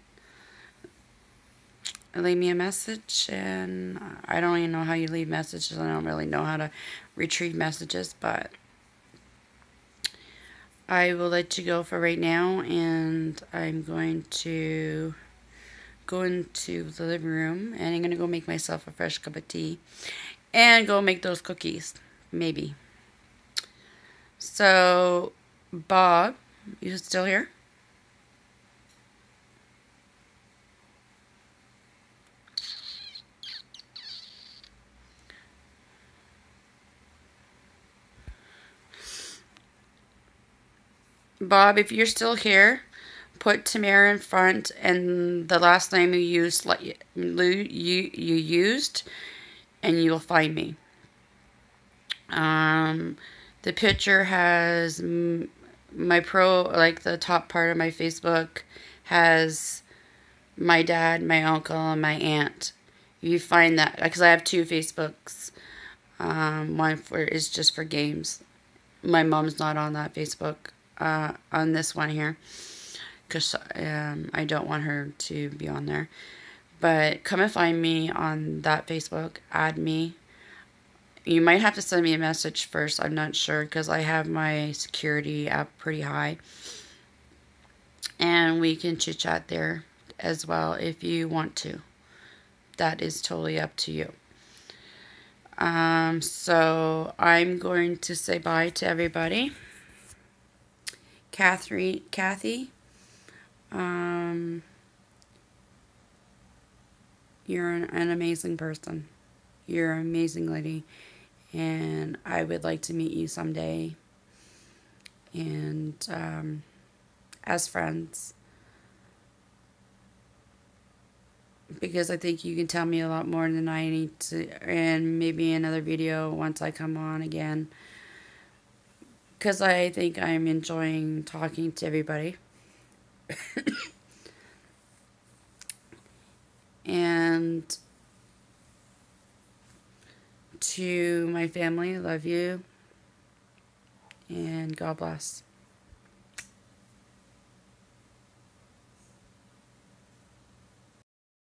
leave me a message. And I don't even know how you leave messages. I don't really know how to retrieve messages, but I will let you go for right now, and I'm going to go into the living room and I'm going to go make myself a fresh cup of tea and go make those cookies, maybe. So, Bob, you still here? Bob, if you're still here, put Tamara in front and the last name you used, you used, and you will find me. The picture has my like the top part of my Facebook has my dad, my uncle, and my aunt. You find that because I have two Facebooks. One is just for games. My mom's not on that Facebook. On this one here, because I don't want her to be on there. But come and find me on that Facebook. Add me. You might have to send me a message first. I'm not sure because I have my security up pretty high. And we can chit chat there as well if you want to. That is totally up to you. So I'm going to say bye to everybody. Kathy, you're an amazing person. You're an amazing lady. And I would like to meet you someday. And as friends. Because I think you can tell me a lot more than I need to. And maybe another video once I come on again. Because I think I'm enjoying talking to everybody. And to my family, love you. And God bless.